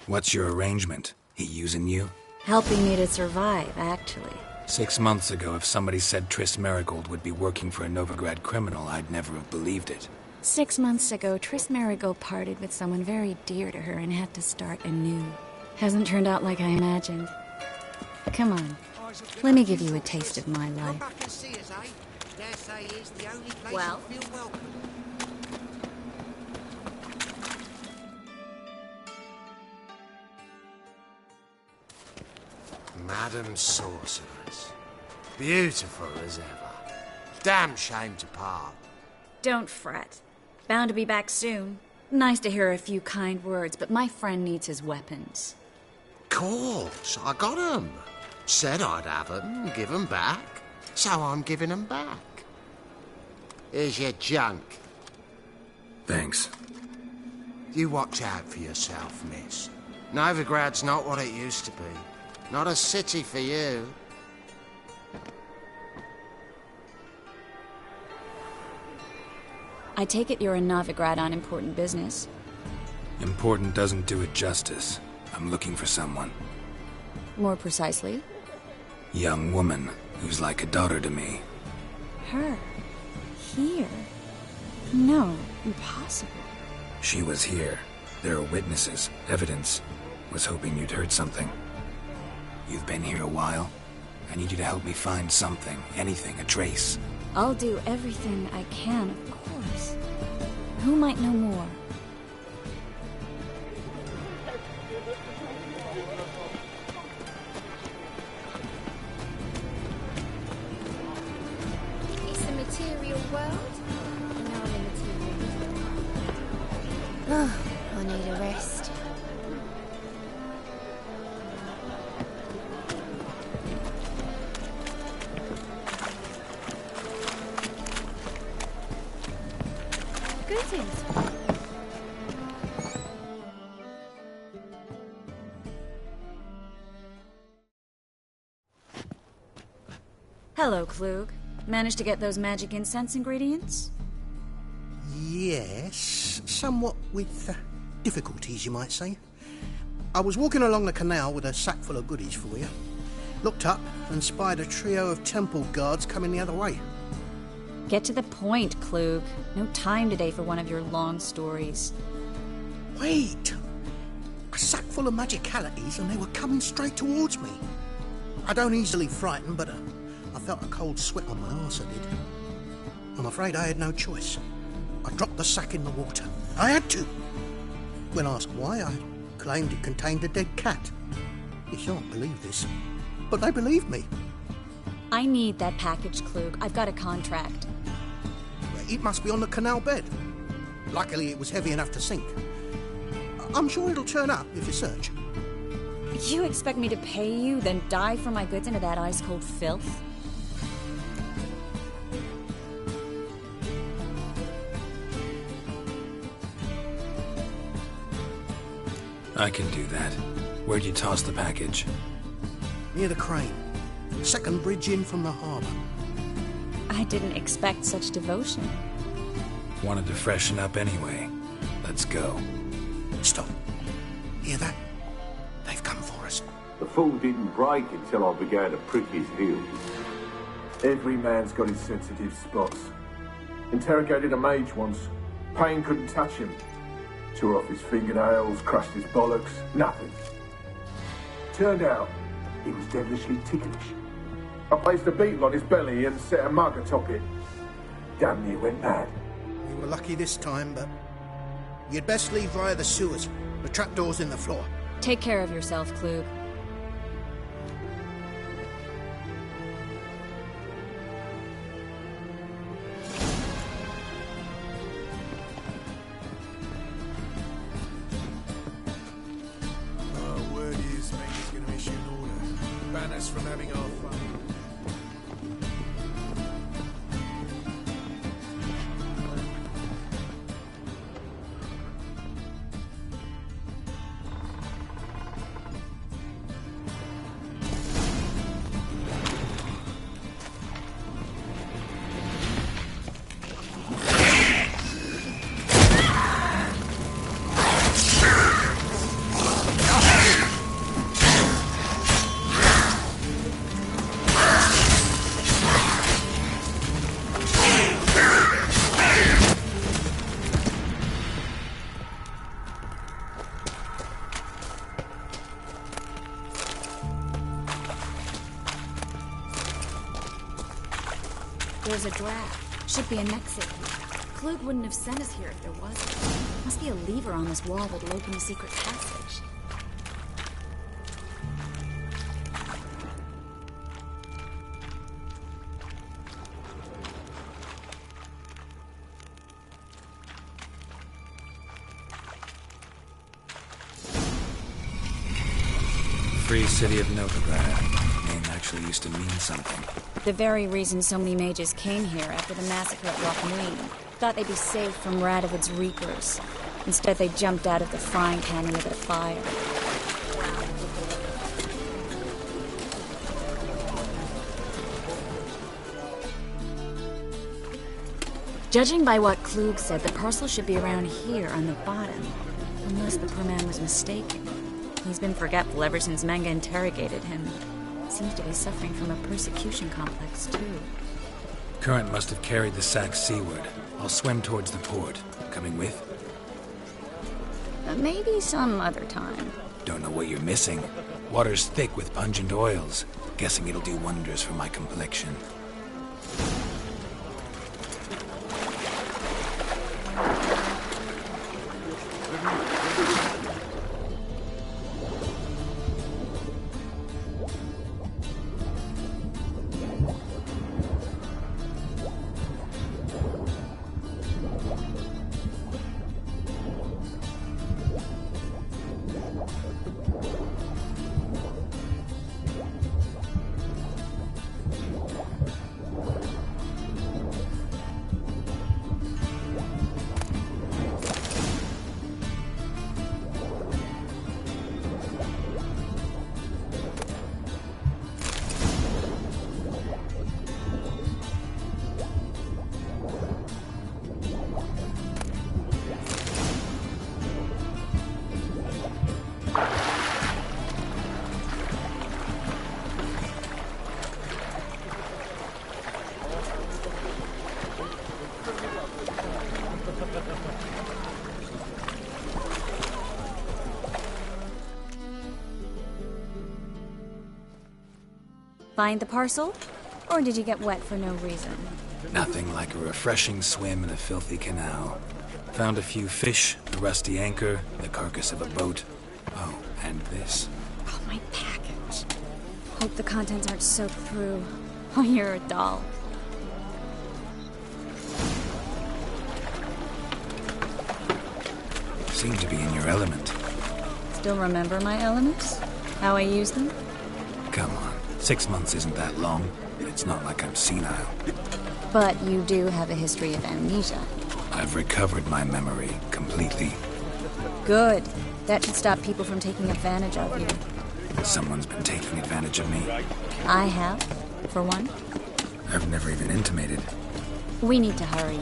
What's your arrangement? He using you? Helping me to survive, actually. 6 months ago, if somebody said Triss Marigold would be working for a Novigrad criminal, I'd never have believed it. 6 months ago, Triss Marigold parted with someone very dear to her and had to start anew. Hasn't turned out like I imagined. Come on, let me give you a taste of my life. Well? Madam Sorceress. Beautiful as ever. Damn shame to part. Don't fret. Bound to be back soon. Nice to hear a few kind words, but my friend needs his weapons. Course, I got 'em. Said I'd have 'em, give 'em back. So I'm giving 'em back. Here's your junk. Thanks. You watch out for yourself, miss. Novigrad's not what it used to be. Not a city for you. I take it you're in Novigrad on important business. Important doesn't do it justice. I'm looking for someone. More precisely? Young woman who's like a daughter to me. Her? Here? No, impossible. She was here. There are witnesses, evidence. Was hoping you'd heard something. You've been here a while. I need you to help me find something, anything, a trace. I'll do everything I can, of course. Who might know more? It's the material world. Now I'm in the material world. Oh, I need a rest. Greetings. Hello, Klug. Managed to get those magic incense ingredients? Yes, somewhat with difficulties, you might say. I was walking along the canal with a sack full of goodies for you. Looked up and spied a trio of temple guards coming the other way. Get to the point, Klug. No time today for one of your long stories. Wait! A sack full of magicalities and they were coming straight towards me. I don't easily frighten, but I felt a cold sweat on my arse, I did. I'm afraid I had no choice. I dropped the sack in the water. I had to. When asked why, I claimed it contained a dead cat. You shan't believe this, but they believed me. I need that package, Klug. I've got a contract. It must be on the canal bed. Luckily, it was heavy enough to sink. I'm sure it'll turn up if you search. You expect me to pay you, then dive for my goods into that ice-cold filth? I can do that. Where'd you toss the package? Near the crane. Second bridge in from the harbour. I didn't expect such devotion. Wanted to freshen up anyway. Let's go. Stop. Hear that? They've come for us. The fall didn't break until I began to prick his heels. Every man's got his sensitive spots. Interrogated a mage once. Pain couldn't touch him. Tore off his fingernails, crushed his bollocks, nothing. Turned out, he was devilishly ticklish. I placed a beetle on his belly and set a mug atop it. Damn near went mad. You were lucky this time, but you'd best leave via the sewers. The trapdoor's in the floor. Take care of yourself, Klug. Word is Meg's going to issue an order. Ban us from having our fun. a draft. Should be an exit here. Klug wouldn't have sent us here if there wasn't. Must be a lever on this wall that'll open a secret passage. Free city of Novigrad. Name actually used to mean something. The very reason so many mages came here after the massacre at Lochmuin. Thought they'd be safe from Radovid's reapers. Instead, they jumped out of the frying pan into the fire. Judging by what Klug said, the parcel should be around here on the bottom. Unless the poor man was mistaken. He's been forgetful ever since Manga interrogated him. Seems to be suffering from a persecution complex, too. Current must have carried the sack seaward. I'll swim towards the port. Coming with? Maybe some other time. Don't know what you're missing. Water's thick with pungent oils. Guessing it'll do wonders for my complexion. Find the parcel? Or did you get wet for no reason? Nothing like a refreshing swim in a filthy canal. Found a few fish, a rusty anchor, the carcass of a boat. Oh, and this. Oh, my package. Hope the contents aren't soaked through. Oh, you're a doll. Seem to be in your element. Still remember my elements? How I use them? Come on. 6 months isn't that long. It's not like I'm senile. But you do have a history of amnesia. I've recovered my memory completely. Good. That should stop people from taking advantage of you. Someone's been taking advantage of me. I have, for one. I've never even intimated. We need to hurry.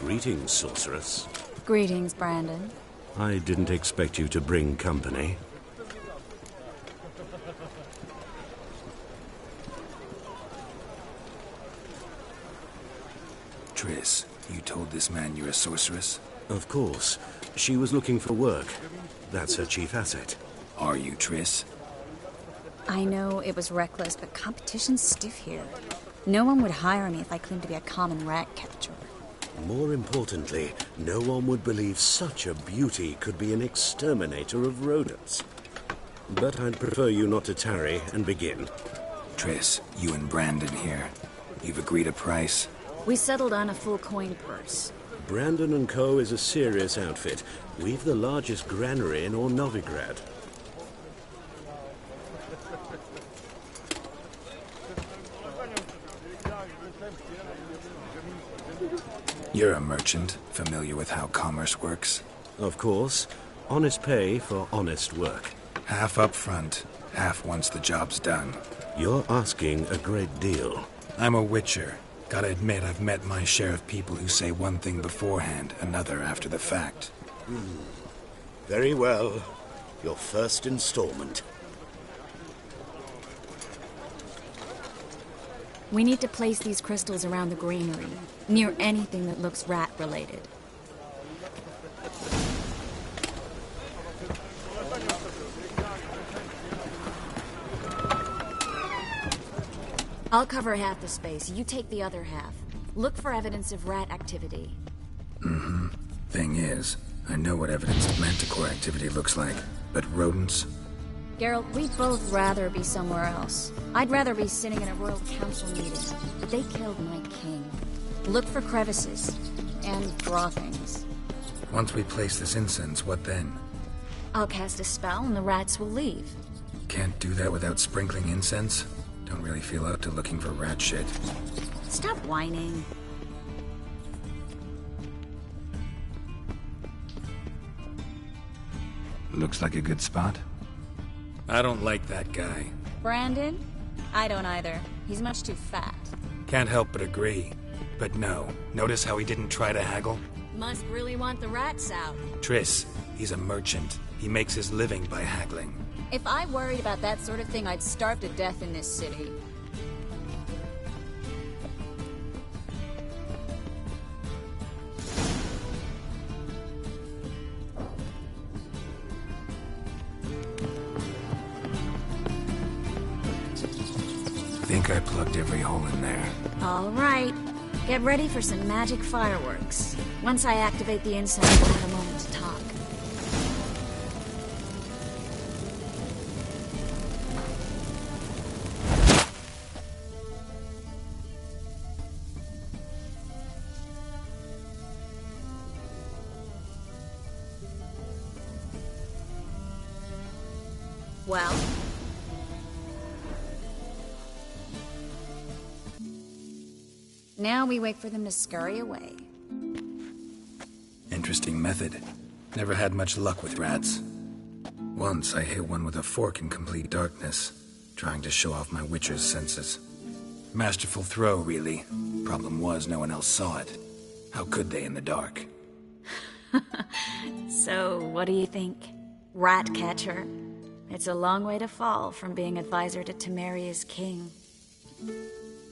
Greetings, sorceress. Greetings, Brandon. I didn't expect you to bring company. Triss, you told this man you're a sorceress? Of course. She was looking for work. That's her chief asset. Are you, Triss? I know it was reckless, but competition's stiff here. No one would hire me if I claimed to be a common rat catcher. More importantly, no one would believe such a beauty could be an exterminator of rodents. But I'd prefer you not to tarry and begin. Triss, you and Brandon here. You've agreed a price? We settled on a full coin purse. Brandon & Co. is a serious outfit. We've the largest granary in all Novigrad. You're a merchant, familiar with how commerce works? Of course. Honest pay for honest work. Half up front, half once the job's done. You're asking a great deal. I'm a witcher. Gotta admit, I've met my share of people who say one thing beforehand, another after the fact. Very well. Your first installment. We need to place these crystals around the granary, near anything that looks rat-related. I'll cover half the space. You take the other half. Look for evidence of rat activity. Mm-hmm. Thing is, I know what evidence of manticore activity looks like, but rodents? Geralt, we'd both rather be somewhere else. I'd rather be sitting in a royal council meeting, but they killed my king. Look for crevices, and draw things. Once we place this incense, what then? I'll cast a spell and the rats will leave. Can't do that without sprinkling incense? Don't really feel up to looking for rat shit. Stop whining. Looks like a good spot. I don't like that guy. Brandon? I don't either. He's much too fat. Can't help but agree. But no, notice how he didn't try to haggle? Must really want the rats out. Triss, he's a merchant. He makes his living by haggling. If I worried about that sort of thing, I'd starve to death in this city. Think I plugged every hole in there. All right. Get ready for some magic fireworks. Once I activate the incense, we'll have a moment to talk. Well? Now we wait for them to scurry away. Interesting method. Never had much luck with rats. Once I hit one with a fork in complete darkness, trying to show off my witcher's senses. Masterful throw, really. Problem was, no one else saw it. How could they in the dark? So, what do you think? Rat catcher? It's a long way to fall from being advisor to Temeria's king.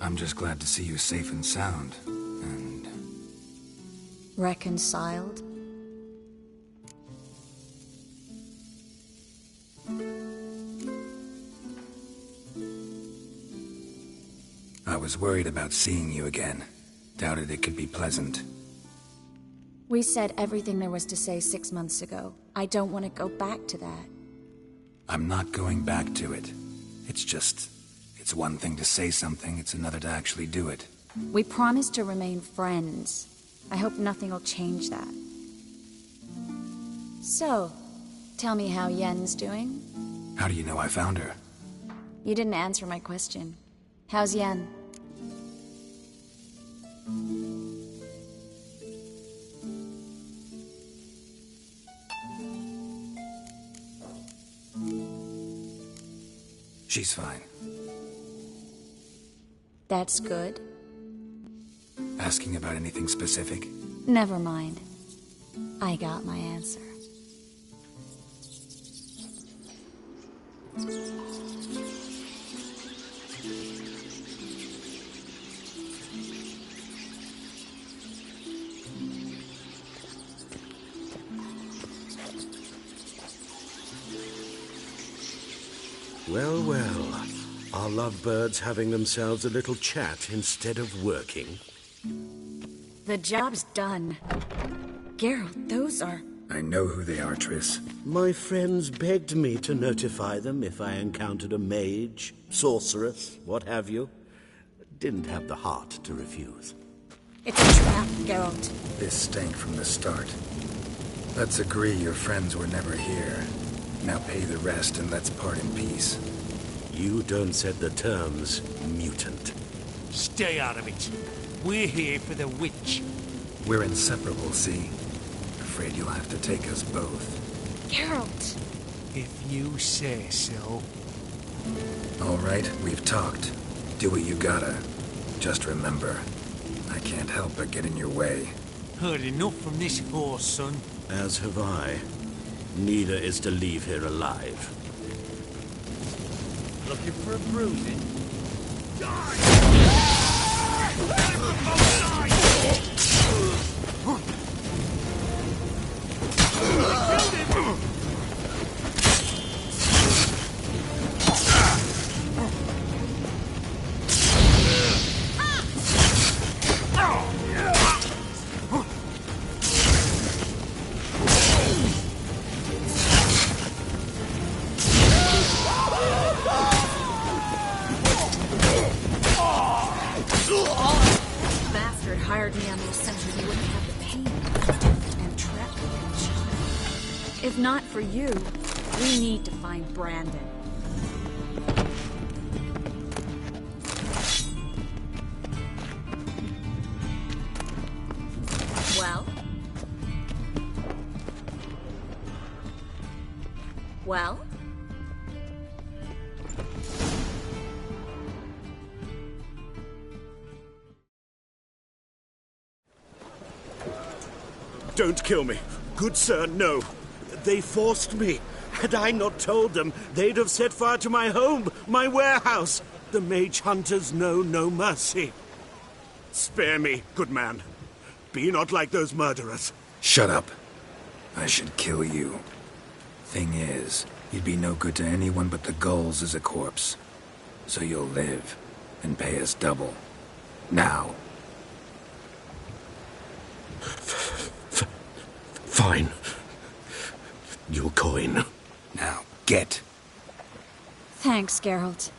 I'm just glad to see you safe and sound, and... Reconciled? I was worried about seeing you again. Doubted it could be pleasant. We said everything there was to say 6 months ago. I don't want to go back to that. I'm not going back to it. It's just... It's one thing to say something, it's another to actually do it. We promised to remain friends. I hope nothing will change that. So, tell me how Yen's doing? How do you know I found her? You didn't answer my question. How's Yen? She's fine. That's good. Asking about anything specific? Never mind. I got my answer. Well, well. Are lovebirds having themselves a little chat instead of working? The job's done. Geralt, those are... I know who they are, Triss. My friends begged me to notify them if I encountered a mage, sorceress, what have you. Didn't have the heart to refuse. It's a trap, Geralt. This stank from the start. Let's agree your friends were never here. Now pay the rest and let's part in peace. You don't set the terms, mutant. Stay out of it. We're here for the witch. We're inseparable, see? Afraid you'll have to take us both. Geralt! If you say so. All right, we've talked. Do what you gotta. Just remember, I can't help but get in your way. Heard enough from this horse, son. As have I. Neither is to leave here alive. Looking for a bruising? Deckard hired me on the assumption he wouldn't have the pain and trapped me in the child. If not for you, we need to find Brandon. Well? Well? Don't kill me. Good sir, no. They forced me. Had I not told them, they'd have set fire to my home, my warehouse. The mage hunters know no mercy. Spare me, good man. Be not like those murderers. Shut up. I should kill you. Thing is, you'd be no good to anyone but the gulls as a corpse. So you'll live, and pay us double. Now. Fine. Your coin. Now, get. Thanks, Geralt.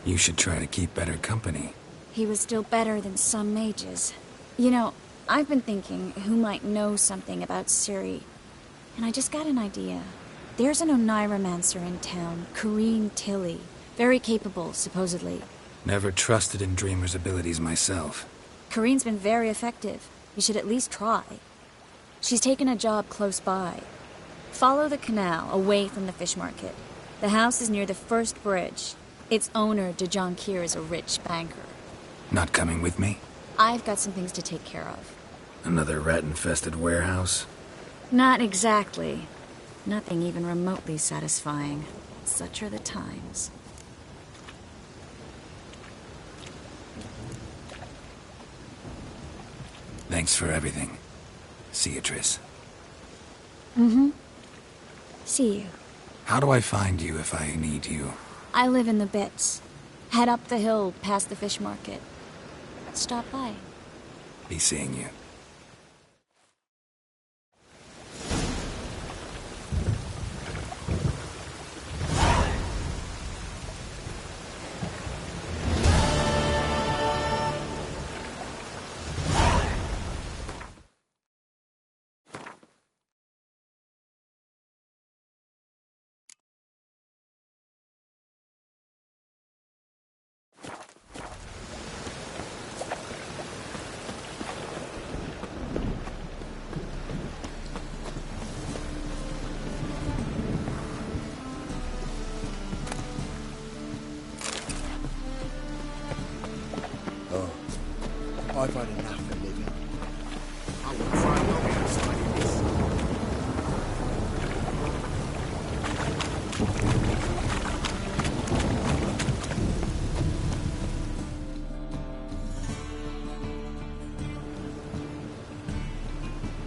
You should try to keep better company. He was still better than some mages. You know, I've been thinking who might know something about Ciri. And I just got an idea. There's an Oneiromancer in town, Corrine Tilly. Very capable, supposedly. Never trusted in Dreamer's abilities myself. Corrine's been very effective. You should at least try. She's taken a job close by. Follow the canal, away from the fish market. The house is near the first bridge. Its owner, de Jonquière, is a rich banker. Not coming with me? I've got some things to take care of. Another rat-infested warehouse? Not exactly. Nothing even remotely satisfying. Such are the times. Thanks for everything. See you, Triss. Mm-hmm. See you. How do I find you if I need you? I live in the Bits. Head up the hill past the fish market. Stop by. Be seeing you. I've had enough of living. I wouldn't find long outside of this.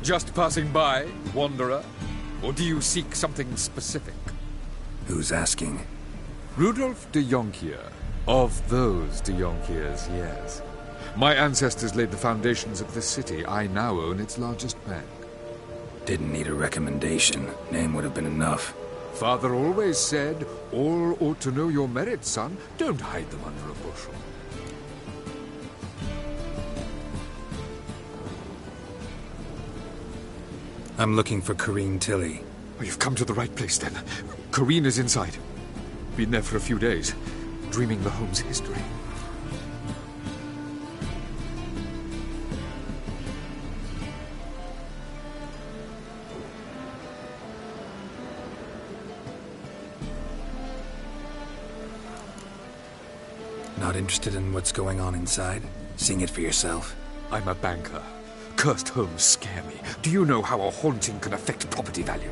Just passing by, wanderer? Or do you seek something specific? Who's asking? Rudolf de Jonquière. Of those de Jonquières, yes. My ancestors laid the foundations of this city. I now own its largest bank. Didn't need a recommendation. Name would have been enough. Father always said, all ought to know your merits, son. Don't hide them under a bushel. I'm looking for Corrine Tilly. Oh, you've come to the right place, then. Corrine is inside. Been there for a few days, dreaming the home's history. Not interested in what's going on inside? Seeing it for yourself? I'm a banker. Cursed homes scare me. Do you know how a haunting can affect property value?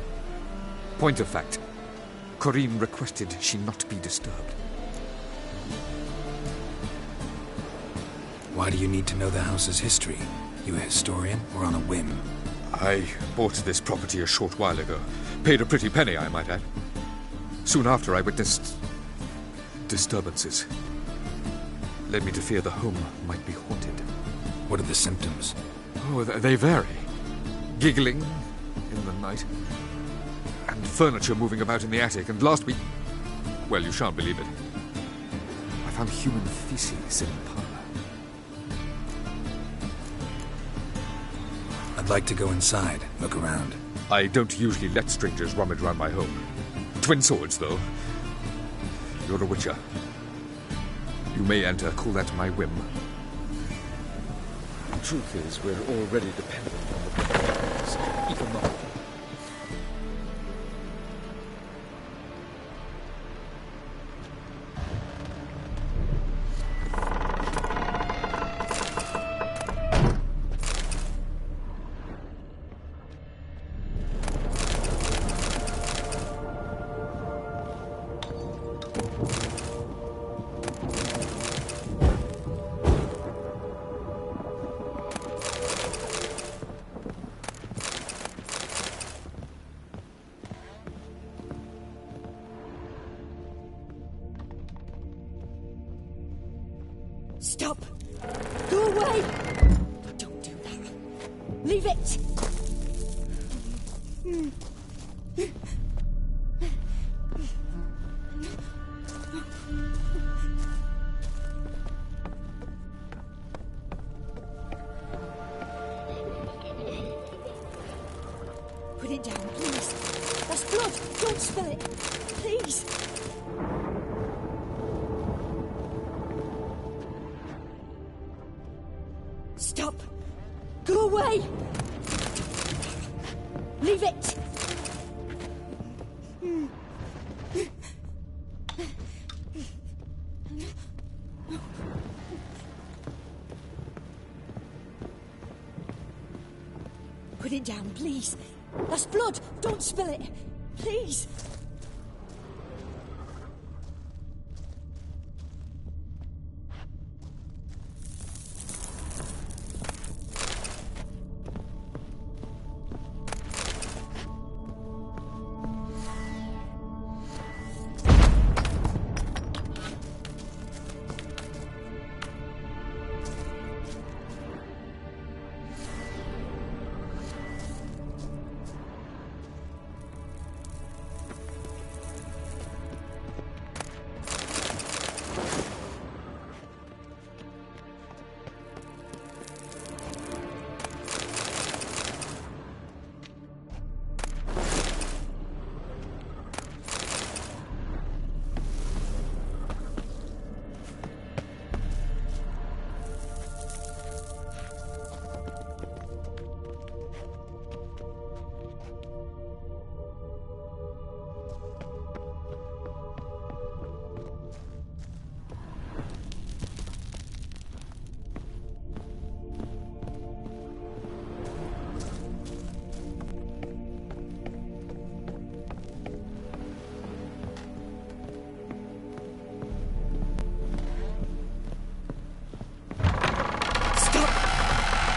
Point of fact, Corrine requested she not be disturbed. Why do you need to know the house's history? You a historian or on a whim? I bought this property a short while ago. Paid a pretty penny, I might add. Soon after, I witnessed disturbances. Led me to fear the home might be haunted. What are the symptoms? Oh, they vary. Giggling in the night. And furniture moving about in the attic. And last week... Well, you shan't believe it. found human feces in the parlor. I'd like to go inside, look around. I don't usually let strangers rummage around my home. Twin swords, though. You're a witcher. You may enter, call that my whim. The truth is, we're already dependent on the Brotherhood's, even though... Stop! Go away! Don't do that. Leave it! Put it down, please. That's blood! Don't spill it! Please! Stop! Go away! Leave it! Put it down, please. That's blood! Don't spill it! Please!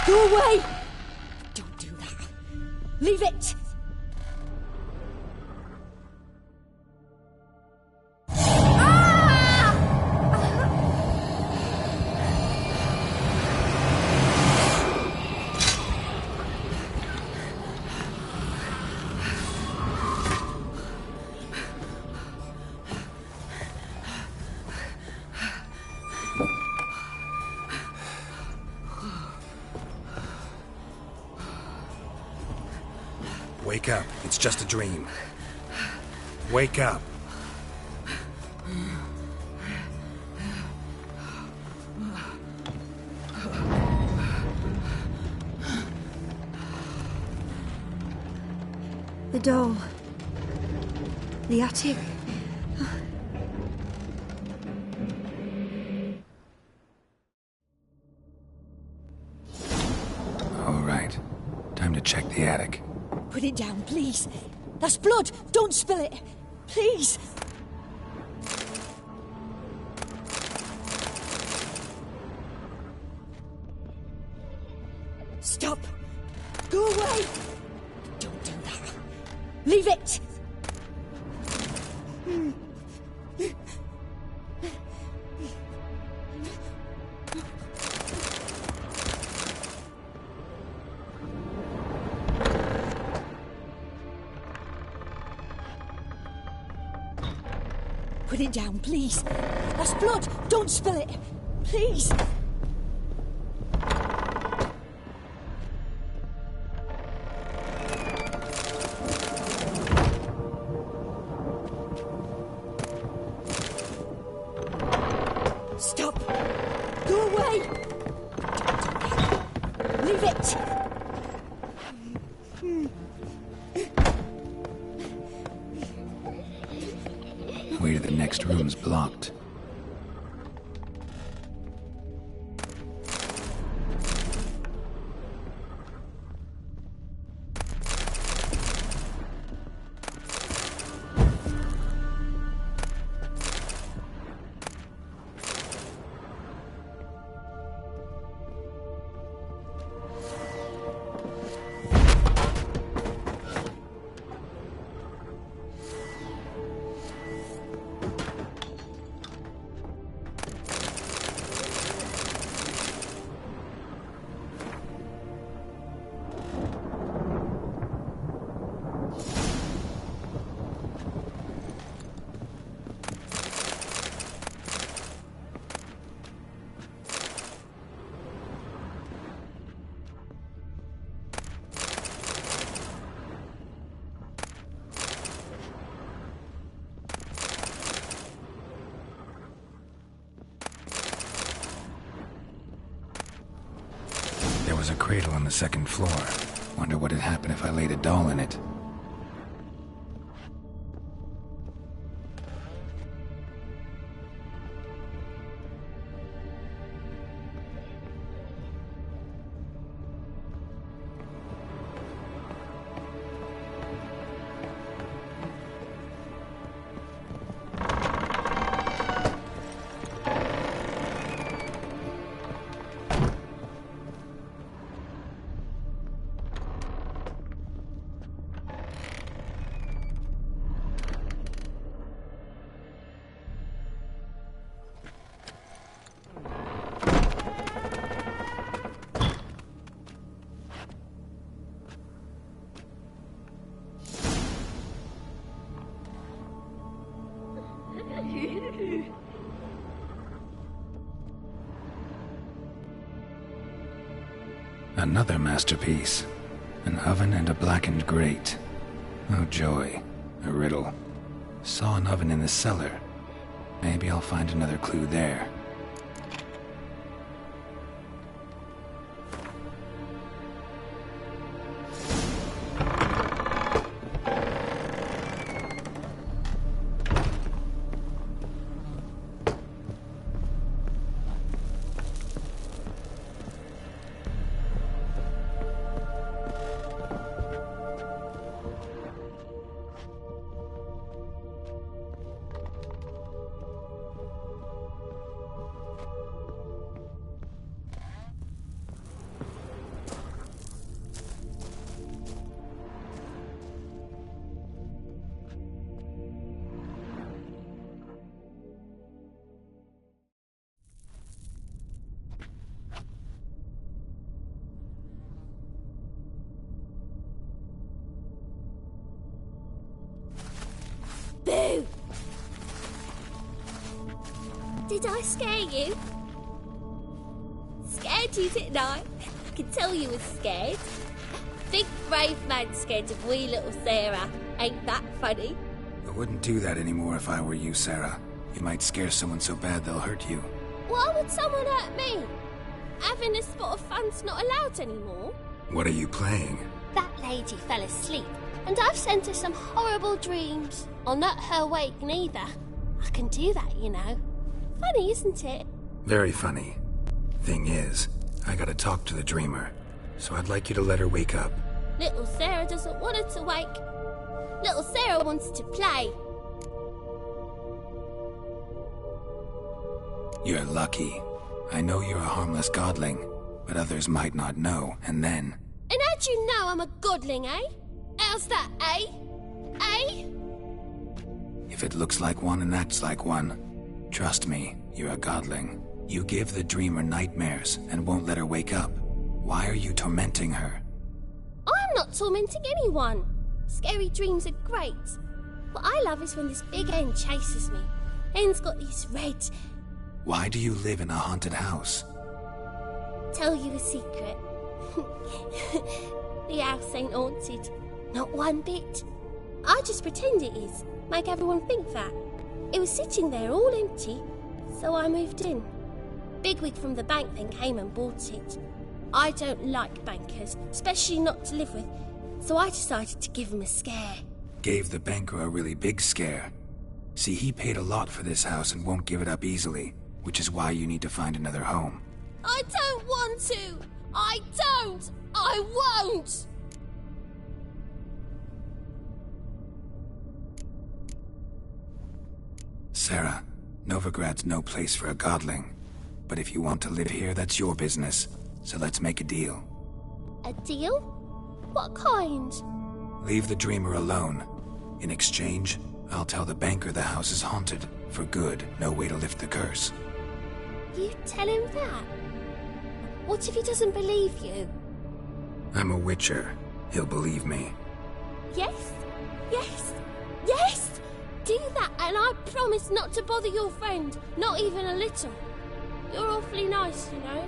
Go away! Don't do that. Leave it! Wake up. It's just a dream. Wake up. The door. The attic. All right. Time to check the attic. Put it down, please. That's blood! Don't spill it! Please! Stop! Go away! Don't do that. Leave it! Put it down, please. That's blood. Don't spill it. Please. Stop. Go away. Leave it. Way to the next room's blocked. There was a cradle on the second floor. Wonder what'd happen if I laid a doll in it. Another masterpiece. An oven and a blackened grate. Oh joy. A riddle. Saw an oven in the cellar. Maybe I'll find another clue there. Boo! Did I scare you? Scared you, didn't I? I can tell you was scared. Big brave man scared of wee little Sarah. Ain't that funny? I wouldn't do that anymore if I were you, Sarah. You might scare someone so bad they'll hurt you. Why would someone hurt me? Having a spot of fun's not allowed anymore. What are you playing? That lady fell asleep, and I've sent her some horrible dreams. I'll not her wake neither. I can do that, you know. Funny, isn't it? Very funny. Thing is, I gotta talk to the dreamer, so I'd like you to let her wake up. Little Sarah doesn't want her to wake. Little Sarah wants to play. You're lucky. I know you're a harmless godling, but others might not know, and then... And how'd you know I'm a godling, eh? How's that, eh? Eh? If it looks like one and acts like one, trust me, you're a godling. You give the dreamer nightmares and won't let her wake up. Why are you tormenting her? I'm not tormenting anyone. Scary dreams are great. What I love is when this big end chases me. Hen's got this red. Why do you live in a haunted house? Tell you a secret. The house ain't haunted. Not one bit. I just pretend it is. Make everyone think that. It was sitting there all empty, so I moved in. Bigwig from the bank then came and bought it. I don't like bankers, especially not to live with, so I decided to give him a scare. Gave the banker a really big scare. See, he paid a lot for this house and won't give it up easily, which is why you need to find another home. I don't want to! I don't! I won't! Sarah, Novigrad's no place for a godling. But if you want to live here, that's your business. So let's make a deal. A deal? What kind? Leave the dreamer alone. In exchange, I'll tell the banker the house is haunted. For good, no way to lift the curse. You tell him that? What if he doesn't believe you? I'm a witcher. He'll believe me. Yes? Yes? Yes! Do that and I promise not to bother your friend. Not even a little. You're awfully nice, you know.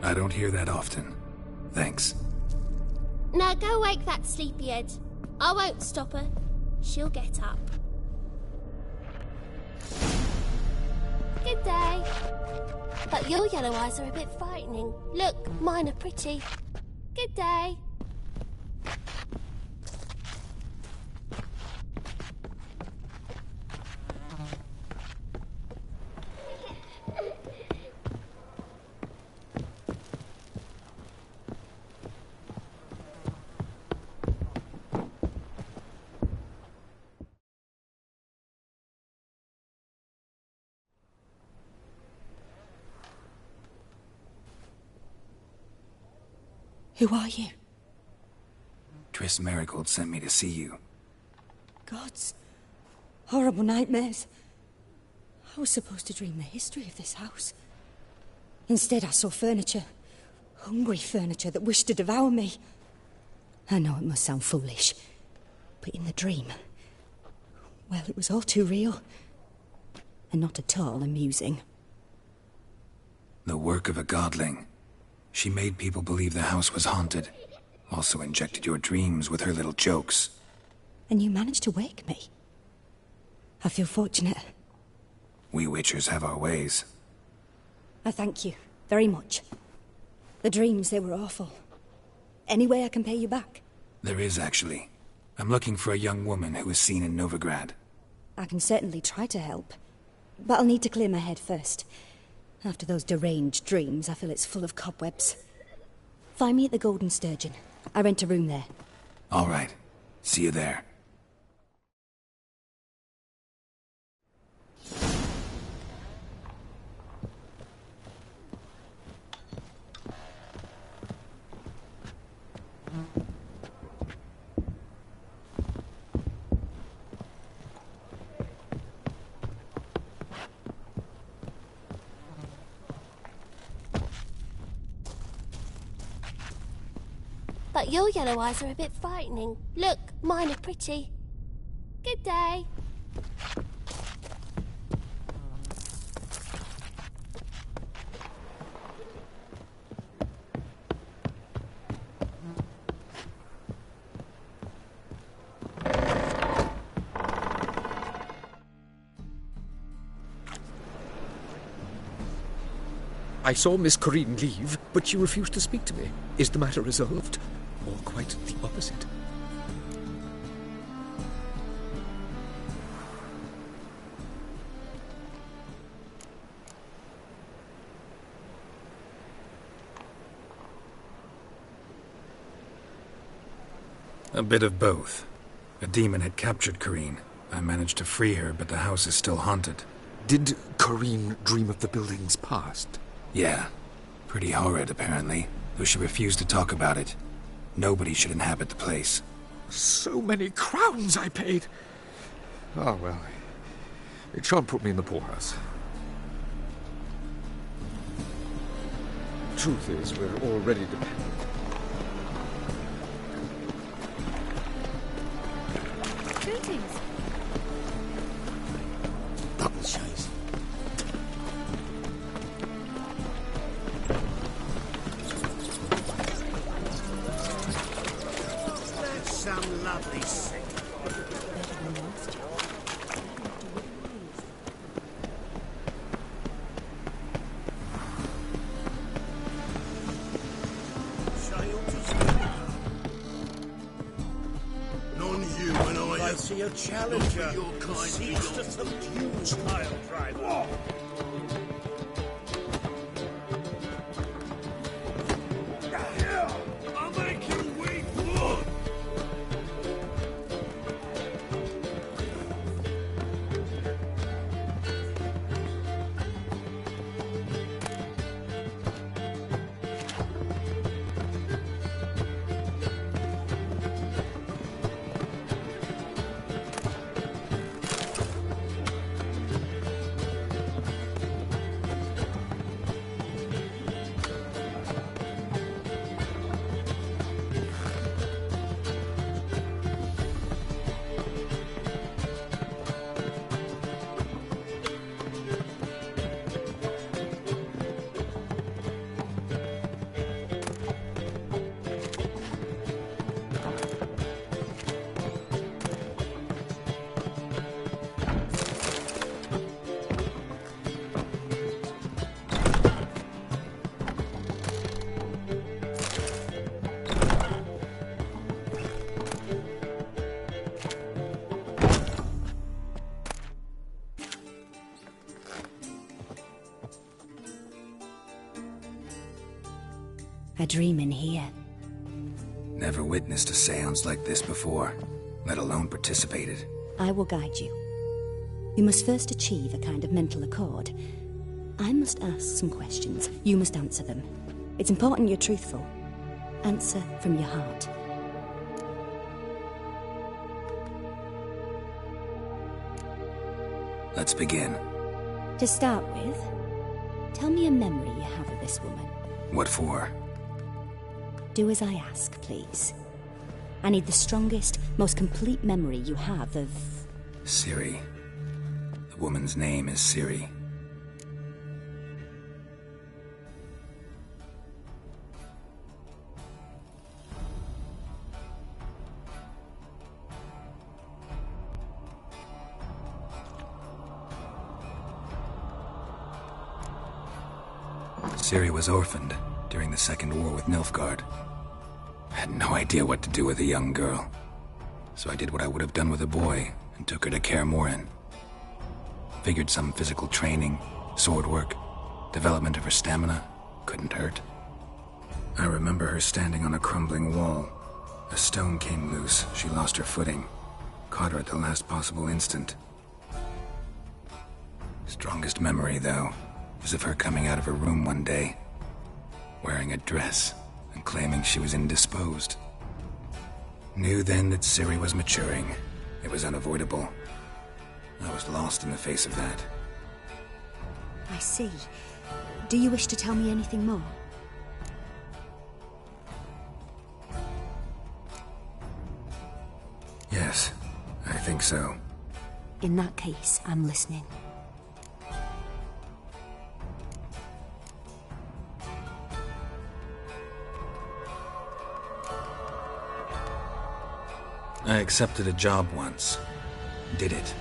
I don't hear that often. Thanks. Now go wake that sleepyhead. I won't stop her. She'll get up. Good day. But your yellow eyes are a bit frightening. Look, mine are pretty. Good day. Who are you? Triss Marigold sent me to see you. Gods. Horrible nightmares. I was supposed to dream the history of this house. Instead, I saw furniture. Hungry furniture that wished to devour me. I know it must sound foolish, but in the dream, well, it was all too real. And not at all amusing. The work of a godling. She made people believe the house was haunted. Also injected your dreams with her little jokes. And you managed to wake me. I feel fortunate. We witchers have our ways. I thank you very much. The dreams, they were awful. Any way I can pay you back? There is, actually. I'm looking for a young woman who was seen in Novigrad. I can certainly try to help. But I'll need to clear my head first. After those deranged dreams, I feel it's full of cobwebs. Find me at the Golden Sturgeon. I rent a room there. All right. See you there. But your yellow eyes are a bit frightening. Look, mine are pretty. Good day. I saw Miss Corinne leave, but she refused to speak to me. Is the matter resolved? Or quite the opposite? A bit of both. A demon had captured Corinne. I managed to free her, but the house is still haunted. Did Corinne dream of the building's past? Yeah. Pretty horrid, apparently, though she refused to talk about it. Nobody should inhabit the place. So many crowns I paid! Oh, well. It shan't put me in the poorhouse. Truth is, we're already dependent. Greetings. The a challenger who seeks to subdue pile driver. I'll make you wait for. A dream in here. Never witnessed a seance like this before, let alone participated. I will guide you. You must first achieve a kind of mental accord. I must ask some questions. You must answer them. It's important you're truthful. Answer from your heart. Let's begin. To start with, tell me a memory you have of this woman. What for? Do as I ask, please. I need the strongest, most complete memory you have of... Ciri. The woman's name is Ciri. Ciri was orphaned during the Second War with Nilfgaard. I had no idea what to do with a young girl, so I did what I would have done with a boy and took her to Kaer Morhen. Figured some physical training, sword work, development of her stamina couldn't hurt. I remember her standing on a crumbling wall. A stone came loose, she lost her footing, caught her at the last possible instant. Strongest memory, though, was of her coming out of her room one day, wearing a dress and claiming she was indisposed. Knew then that Ciri was maturing. It was unavoidable. I was lost in the face of that. I see. Do you wish to tell me anything more? Yes, I think so. In that case, I'm listening. I accepted a job once. Did it.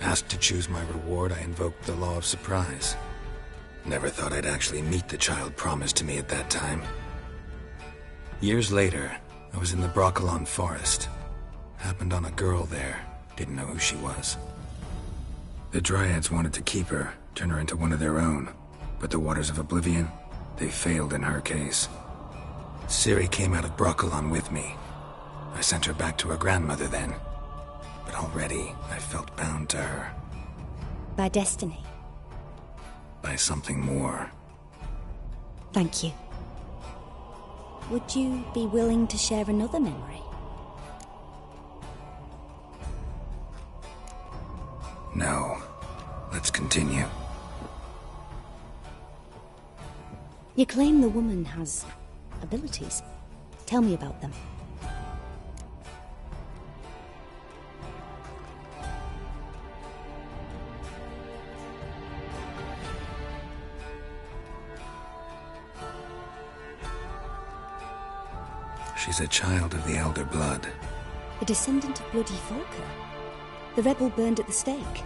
Asked to choose my reward, I invoked the law of surprise. Never thought I'd actually meet the child promised to me at that time. Years later, I was in the Brokilon forest. Happened on a girl there. Didn't know who she was. The Dryads wanted to keep her, turn her into one of their own. But the Waters of Oblivion, they failed in her case. Ciri came out of Brokilon with me. I sent her back to her grandmother then. But already, I felt bound to her. By destiny? By something more. Thank you. Would you be willing to share another memory? No. Let's continue. You claim the woman has abilities. Tell me about them. She's a child of the Elder Blood. A descendant of bloody Volker. The rebel burned at the stake.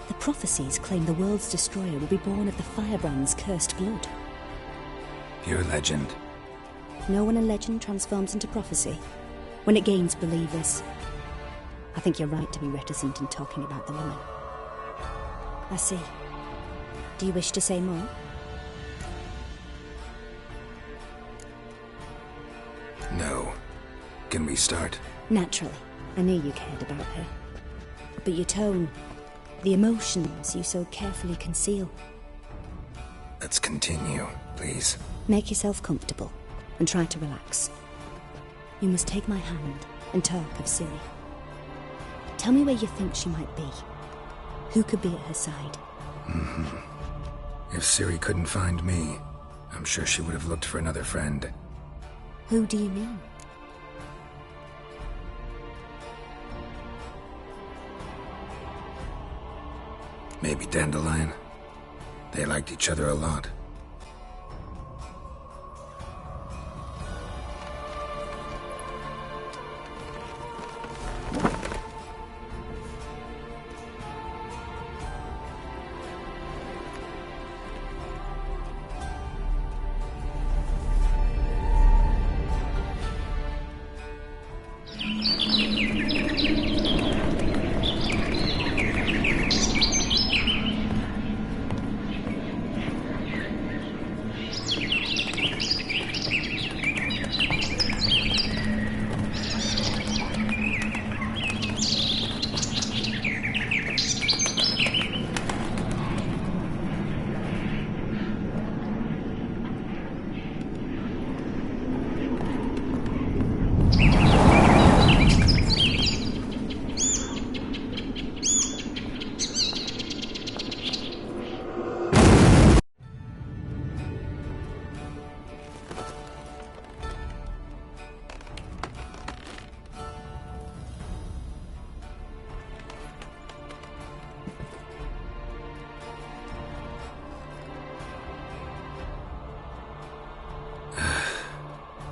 The prophecies claim the world's destroyer will be born of the Firebrand's cursed blood. Pure legend. Know when a legend transforms into prophecy? When it gains believers. I think you're right to be reticent in talking about the woman. I see. Do you wish to say more? No. Can we start? Naturally. I knew you cared about her. But your tone, the emotions you so carefully conceal. Let's continue, please. Make yourself comfortable and try to relax. You must take my hand and talk of Ciri. Tell me where you think she might be. Who could be at her side? If Ciri couldn't find me, I'm sure she would have looked for another friend. Who do you mean? Maybe Dandelion. They liked each other a lot.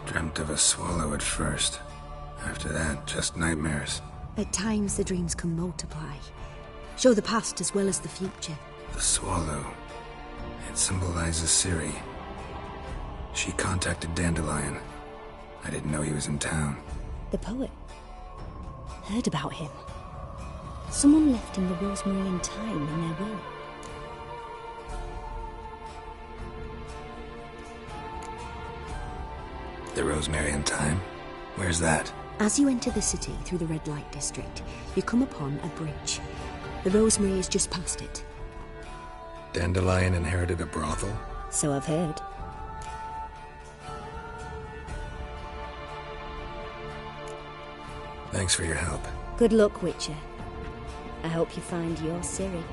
Dreamt of a swallow at first. After that, just nightmares. At times the dreams can multiply. Show the past as well as the future. The swallow. It symbolizes Ciri. She contacted Dandelion. I didn't know he was in town. The poet. Heard about him. Someone left him the rosemary and thyme in their will. The rosemary and thyme? Where's that? As you enter the city through the red light district, you come upon a bridge. The rosemary is just past it. Dandelion inherited a brothel? So I've heard. Thanks for your help. Good luck, Witcher. I hope you find your Ciri.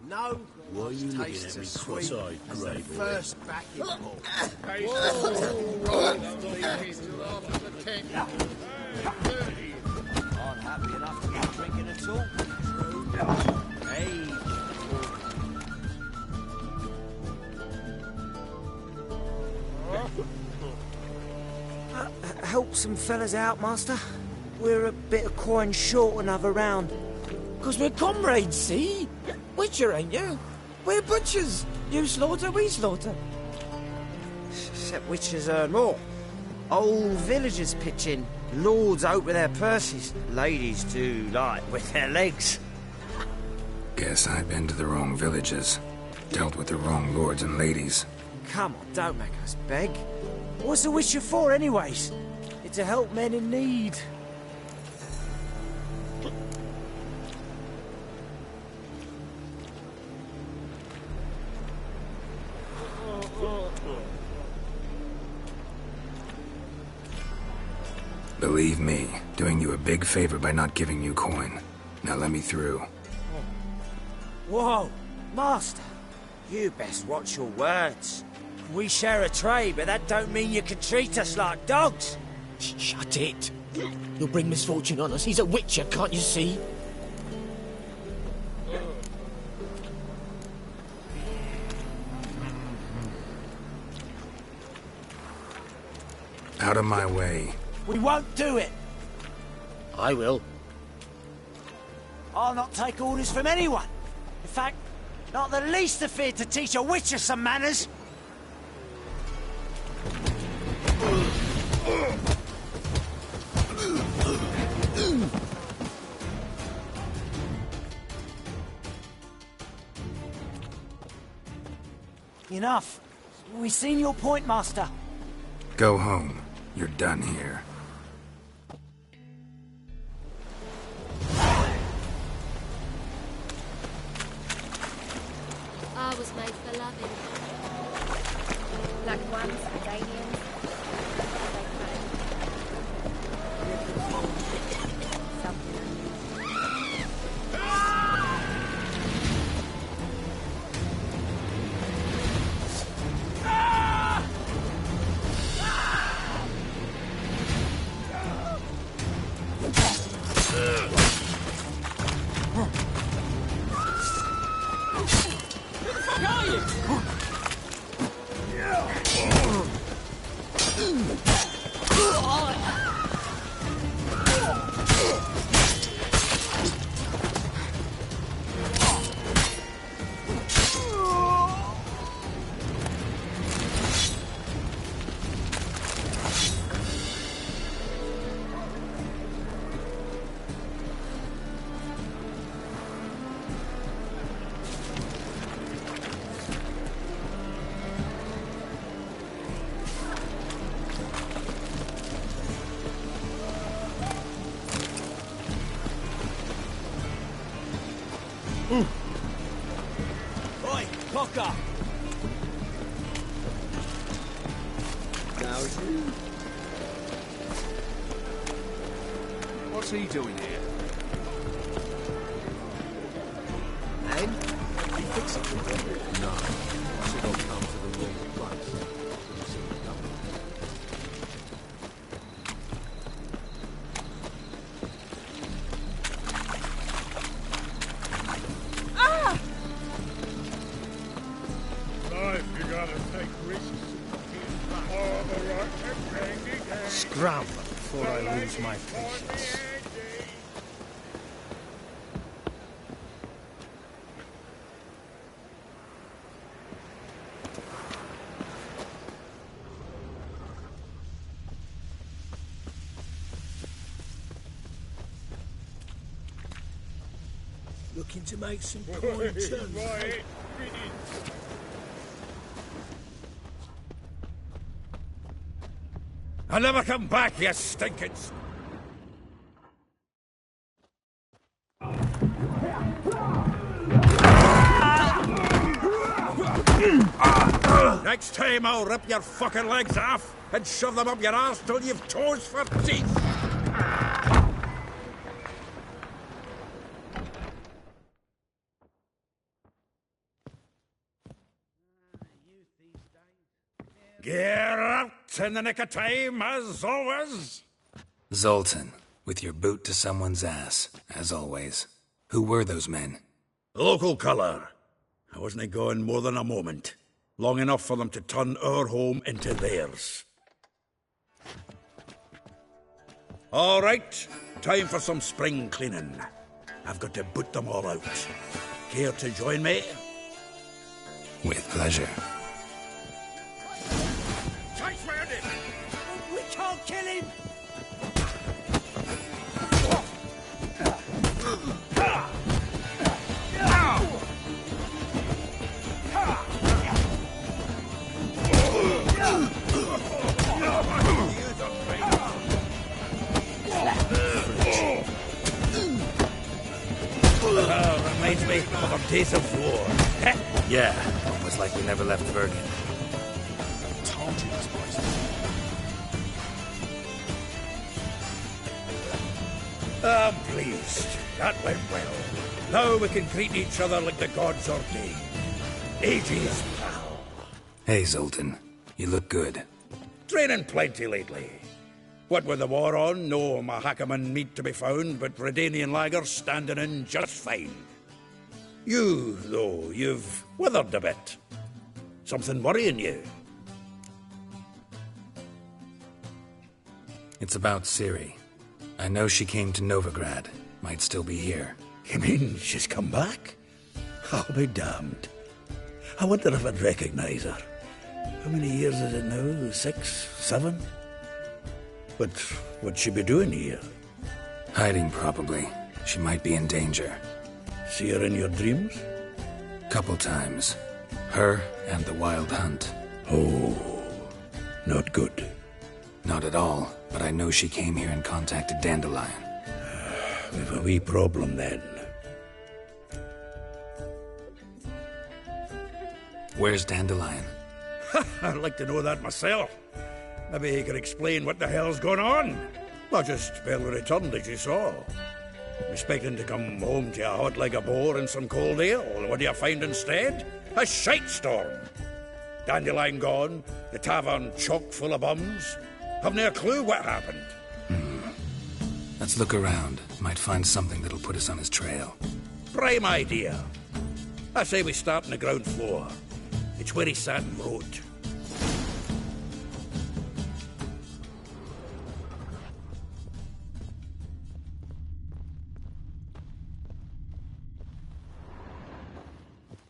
No, why are you looking at me cross-eyed, grey boy? First back in ball. Aren't happy enough to be drinking at all. Hey. Help some fellas out, Master. We're a bit of coin short another round. 'Cause we're comrades, see? Witcher, ain't you? We're butchers. You slaughter, we slaughter. Except witches earn more. Old villagers pitch in. Lords out with their purses. Ladies do like with their legs. Guess I've been to the wrong villages. Dealt with the wrong lords and ladies. Come on, don't make us beg. What's a witcher for, anyways? It's to help men in need. Believe me, doing you a big favor by not giving you coin. Now let me through. Whoa, Master. You best watch your words. We share a trade, but that don't mean you can treat us like dogs. Shut it. You'll bring misfortune on us. He's a witcher, can't you see? Out of my way. We won't do it. I will. I'll not take orders from anyone. In fact, not the least afeard to teach a witcher some manners. Enough. We've seen your point, Master. Go home. You're done here. I was made for loving. Black ones, Canadians. Oi, Cocker! Now you. What's he doing here? And? He fixing it? No. I said I'll come to the wrong place. Didn't see it coming. Scram before I lose my patience. Looking to make some coin terms. I'll never come back, you stinking... Next time I'll rip your fucking legs off and shove them up your arse till you've toes for teeth. Get out in the nick of time, as always. Zoltan, with your boot to someone's ass, as always. Who were those men? Local colour. I wasn't gone more than a moment. Long enough for them to turn our home into theirs. All right, time for some spring cleaning. I've got to boot them all out. Care to join me? With pleasure. We can't kill him! Reminds me of our days of war. Yeah, almost like we never left Bergen. Told you this place. I'm pleased. That went well. Now we can greet each other like the gods ordained. Ages, pal. Hey, Zoltan. You look good. Training plenty lately. What with the war on, no Mahakaman meat to be found, but Redanian lagers standing in just fine. You, though, you've withered a bit. Something worrying you? It's about Ciri. I know she came to Novigrad. Might still be here. You mean she's come back? I'll be damned. I wonder if I'd recognise her. How many years is it now? 6, 7? But what'd she be doing here? Hiding, probably. She might be in danger. See her in your dreams? Couple times. Her and the Wild Hunt. Oh, not good. Not at all, but I know she came here and contacted Dandelion. We've a wee problem then. Where's Dandelion? I'd like to know that myself. Maybe he could explain what the hell's going on. Well, just barely returned, as you saw. Expecting to come home to a hot like a boar and some cold ale. What do you find instead? A shite storm. Dandelion gone, the tavern chock full of bums. Haven't a clue what happened. Let's look around. Might find something that'll put us on his trail. Prime idea. I say we start on the ground floor. It's where he sat and wrote.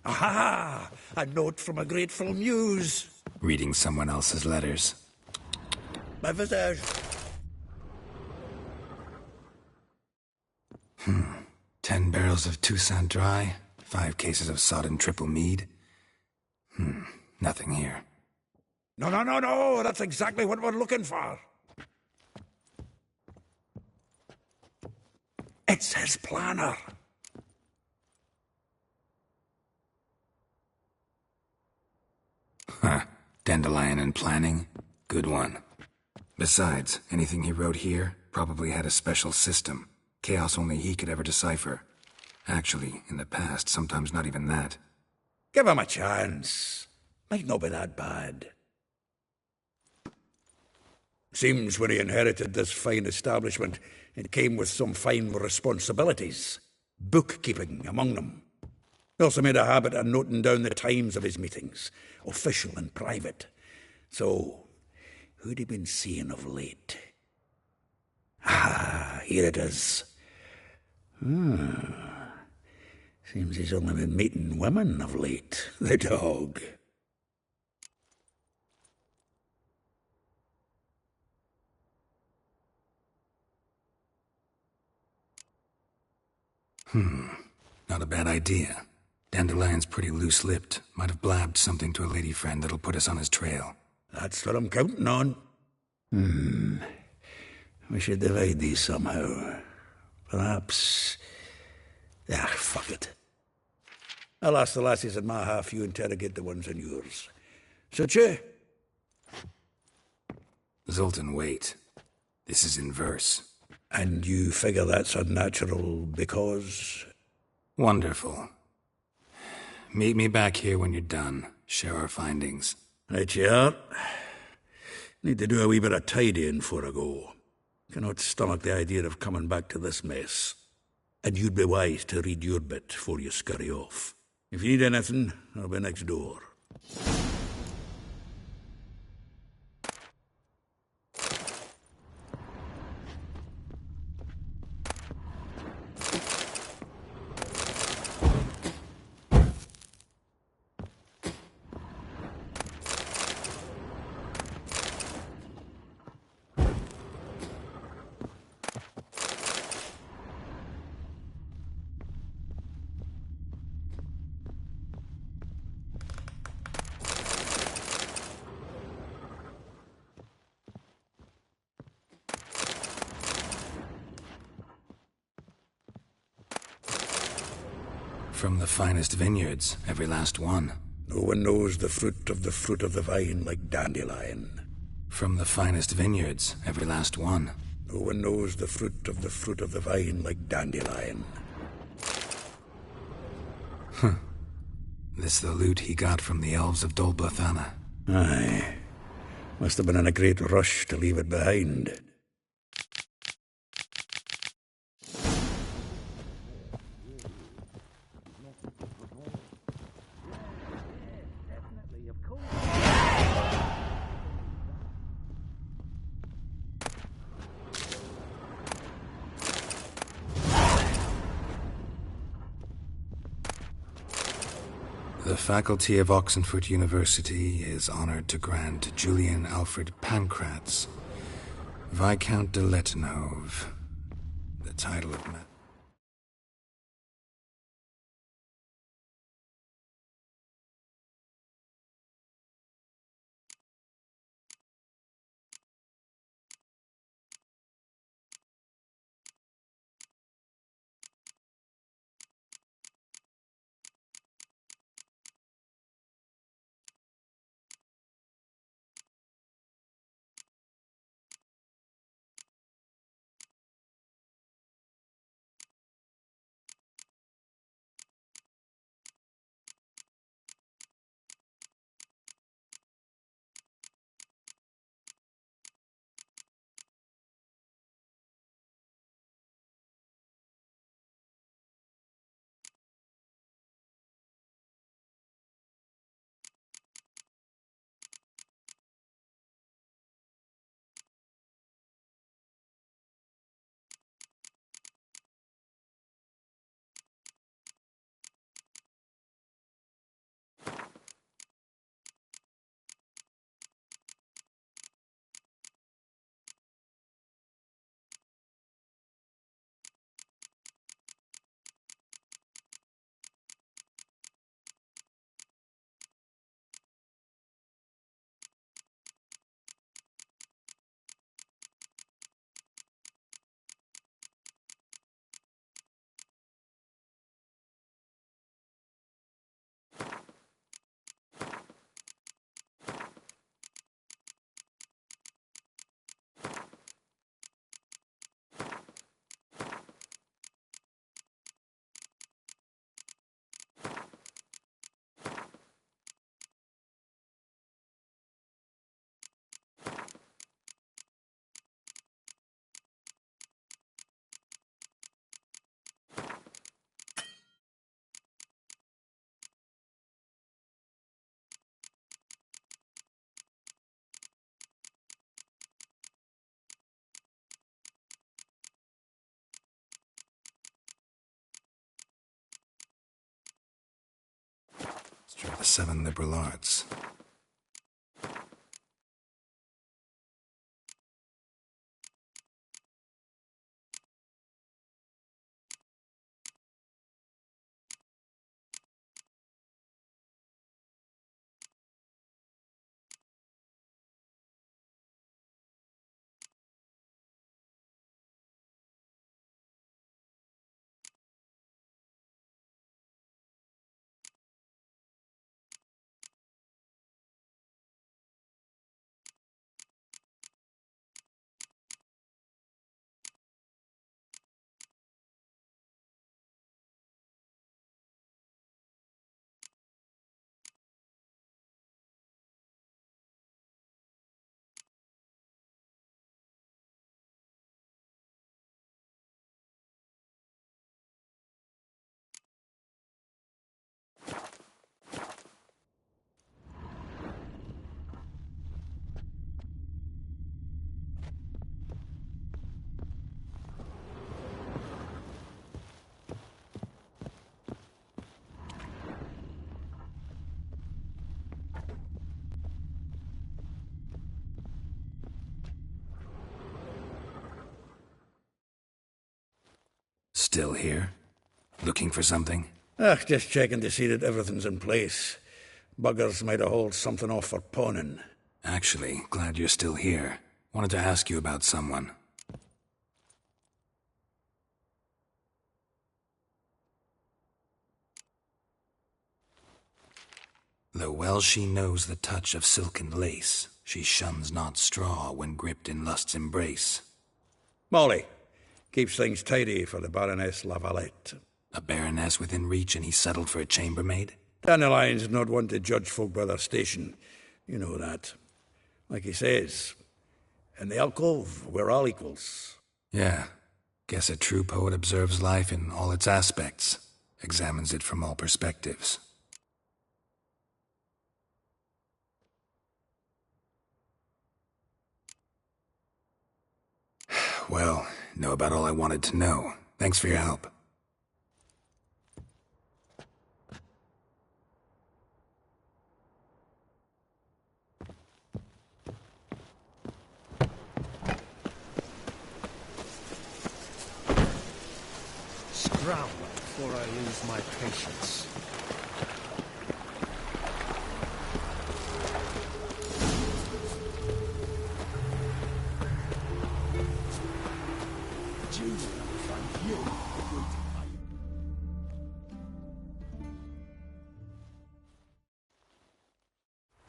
Aha! A note from a grateful muse. Reading someone else's letters. My visage. 10 barrels of Toussaint Dry, 5 cases of sodden triple mead. Nothing here. No, that's exactly what we're looking for. It's his planner. Dandelion and planning? Good one. Besides, anything he wrote here probably had a special system. Chaos only he could ever decipher. Actually, in the past, sometimes not even that. Give him a chance. Might not be that bad. Seems when he inherited this fine establishment, it came with some fine responsibilities. Bookkeeping among them. He also made a habit of noting down the times of his meetings, official and private. So, who'd he been seeing of late? Ah, here it is. Seems he's only been meeting women of late, the dog. Not a bad idea. Dandelion's pretty loose-lipped. Might have blabbed something to a lady friend that'll put us on his trail. That's what I'm counting on. We should divide these somehow. Perhaps... fuck it. I'll ask the lassies in my half, you interrogate the ones in yours. Such a... Zoltan, wait. This is in verse. And you figure that's unnatural because... Wonderful. Meet me back here when you're done. Share our findings. Right you are. Need to do a wee bit of tidying before I go. Cannot stomach the idea of coming back to this mess. And you'd be wise to read your bit before you scurry off. If you need anything, I'll be next door. From the finest vineyards, every last one. No one knows the fruit of the vine like Dandelion. From the finest vineyards, every last one. No one knows the fruit of the vine like Dandelion. This the loot he got from the elves of Dolbothana. Aye. Must have been in a great rush to leave it behind. The faculty of Oxenford University is honored to grant Julian Alfred Pancratz, Viscount de Letenhove, the title of Let's try the 7 liberal arts. Still here? Looking for something? Just checking to see that everything's in place. Buggers might have hauled something off for pawning. Actually, glad you're still here. Wanted to ask you about someone. Though well she knows the touch of silken lace, she shuns not straw when gripped in lust's embrace. Molly. Keeps things tidy for the Baroness Lavalette. A baroness within reach and he settled for a chambermaid? Dandelion's not one to judge folk by their station. You know that. Like he says, in the alcove, we're all equals. Yeah. Guess a true poet observes life in all its aspects, examines it from all perspectives. Well, know about all I wanted to know. Thanks for your help. round before I lose my patience.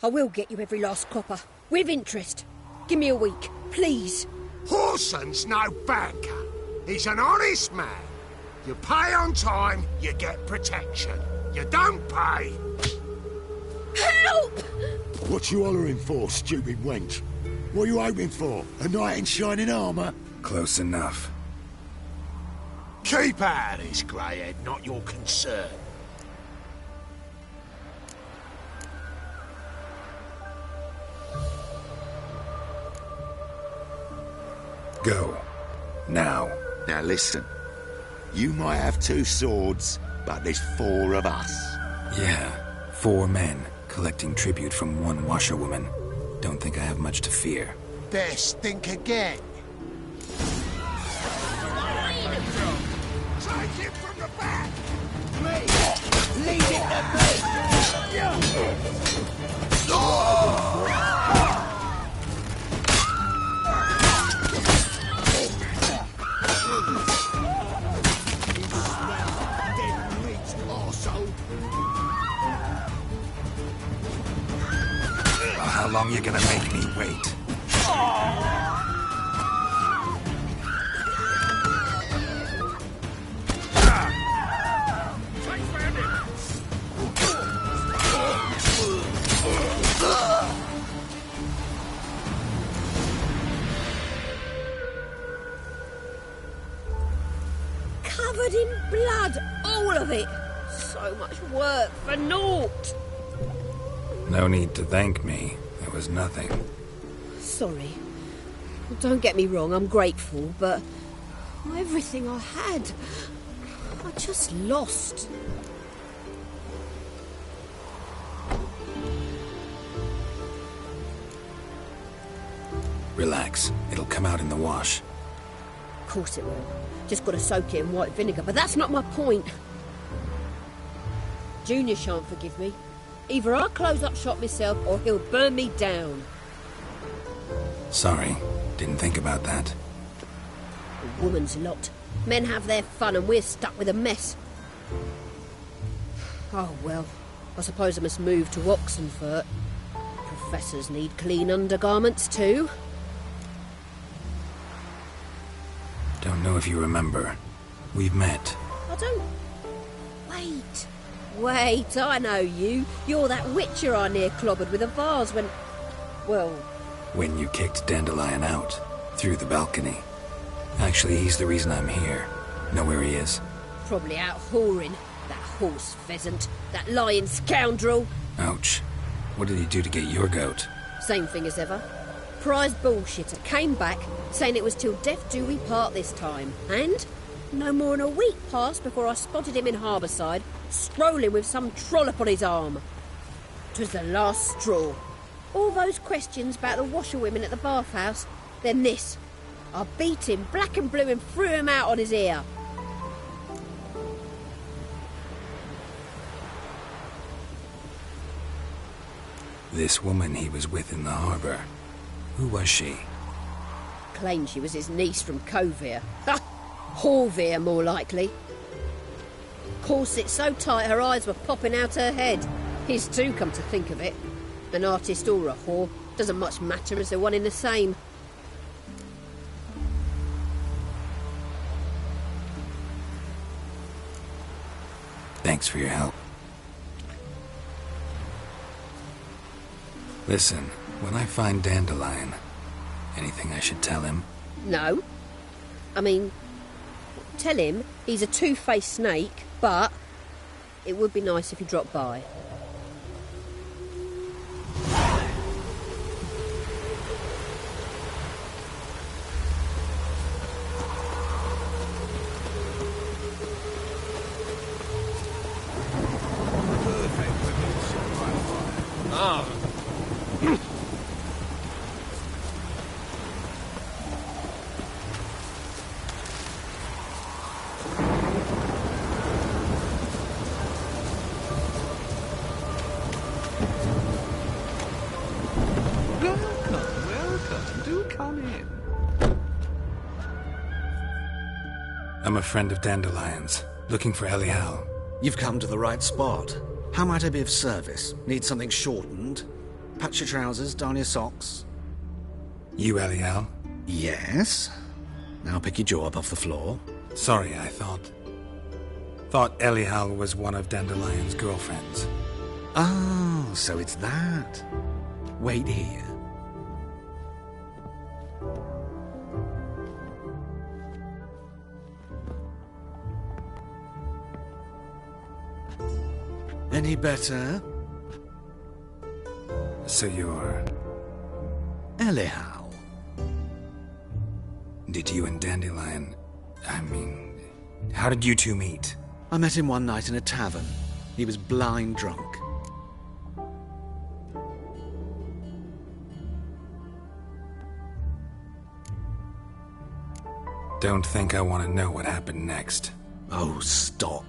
I will get you every last copper, with interest. Give me a week, please. Horson's no banker. He's an honest man. You pay on time, you get protection. You don't pay... Help! What you hollering for, stupid wench? What are you hoping for? A knight in shining armour? Close enough. Keep out of this, greyhead, not your concern. Go. Now. Now listen. You might have 2 swords, but there's 4 of us. Yeah, 4 men collecting tribute from 1 washerwoman. Don't think I have much to fear. Best think again. Take him from the back! Me! Leave it to me! How long you gonna make me wait? Covered in blood, all of it. So much work for naught. No need to thank me. There was nothing. Sorry. Well, don't get me wrong, I'm grateful, but everything I had, I just lost. Relax. It'll come out in the wash. Of course it will. Just got to soak it in white vinegar, but that's not my point. Junior shan't forgive me. Either I'll close up shop myself or he'll burn me down. Sorry. Didn't think about that. A woman's lot. Men have their fun and we're stuck with a mess. Oh, well. I suppose I must move to Oxenfurt. Professors need clean undergarments too. Don't know if you remember. We've met. I don't... Wait, I know you. You're that witcher I near clobbered with a vase when... Well... When you kicked Dandelion out. Through the balcony. Actually, he's the reason I'm here. Know where he is? Probably out whoring. That horse pheasant. That lying scoundrel. Ouch. What did he do to get your goat? Same thing as ever. Prize bullshitter came back, saying it was till death do we part this time. And no more than a week passed before I spotted him in Harbourside, strolling with some trollop on his arm. 'Twas the last straw. All those questions about the washerwomen at the bathhouse, then this. I beat him black and blue and threw him out on his ear. This woman he was with in the harbour. Who was she? Claimed she was his niece from Covere. Ha! Horvere, more likely. Corset so tight her eyes were popping out her head. His too, come to think of it. An artist or a whore. Doesn't much matter as they're one in the same. Thanks for your help. Listen, when I find Dandelion, anything I should tell him? No. I mean, tell him he's a two-faced snake, but it would be nice if he dropped by. I'm a friend of Dandelion's, looking for Elial. You've come to the right spot. How might I be of service? Need something shortened? Patch your trousers, darn your socks. You Elial? Yes. Now pick your jaw up off the floor. Sorry, I thought Elial was one of Dandelion's girlfriends. Oh, so it's that. Wait here. Any better? So you're... Elial. Did you and Dandelion... how did you two meet? I met him one night in a tavern. He was blind drunk. Don't think I want to know what happened next. Oh, stop.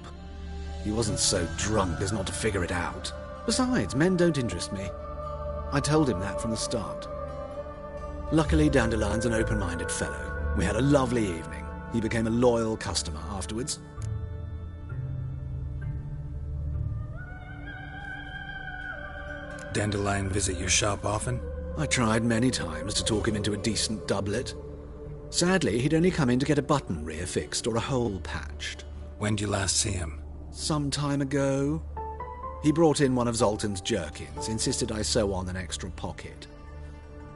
He wasn't so drunk as not to figure it out. Besides, men don't interest me. I told him that from the start. Luckily, Dandelion's an open-minded fellow. We had a lovely evening. He became a loyal customer afterwards. Dandelion visit your shop often? I tried many times to talk him into a decent doublet. Sadly, he'd only come in to get a button reaffixed or a hole patched. When did you last see him? Some time ago. He brought in one of Zoltan's jerkins, insisted I sew on an extra pocket.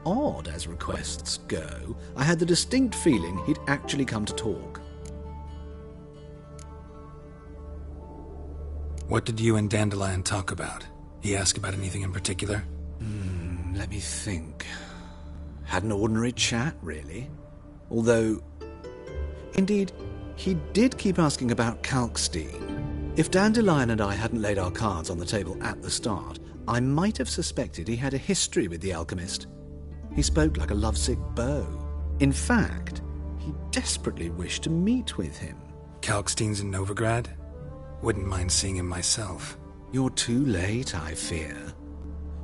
Odd as requests go, I had the distinct feeling he'd actually come to talk. What did you and Dandelion talk about? He asked about anything in particular? Let me think. Had an ordinary chat, really. Although, indeed, he did keep asking about Kalkstein. If Dandelion and I hadn't laid our cards on the table at the start, I might have suspected he had a history with the alchemist. He spoke like a lovesick beau. In fact, he desperately wished to meet with him. Kalkstein's in Novigrad? Wouldn't mind seeing him myself. You're too late, I fear.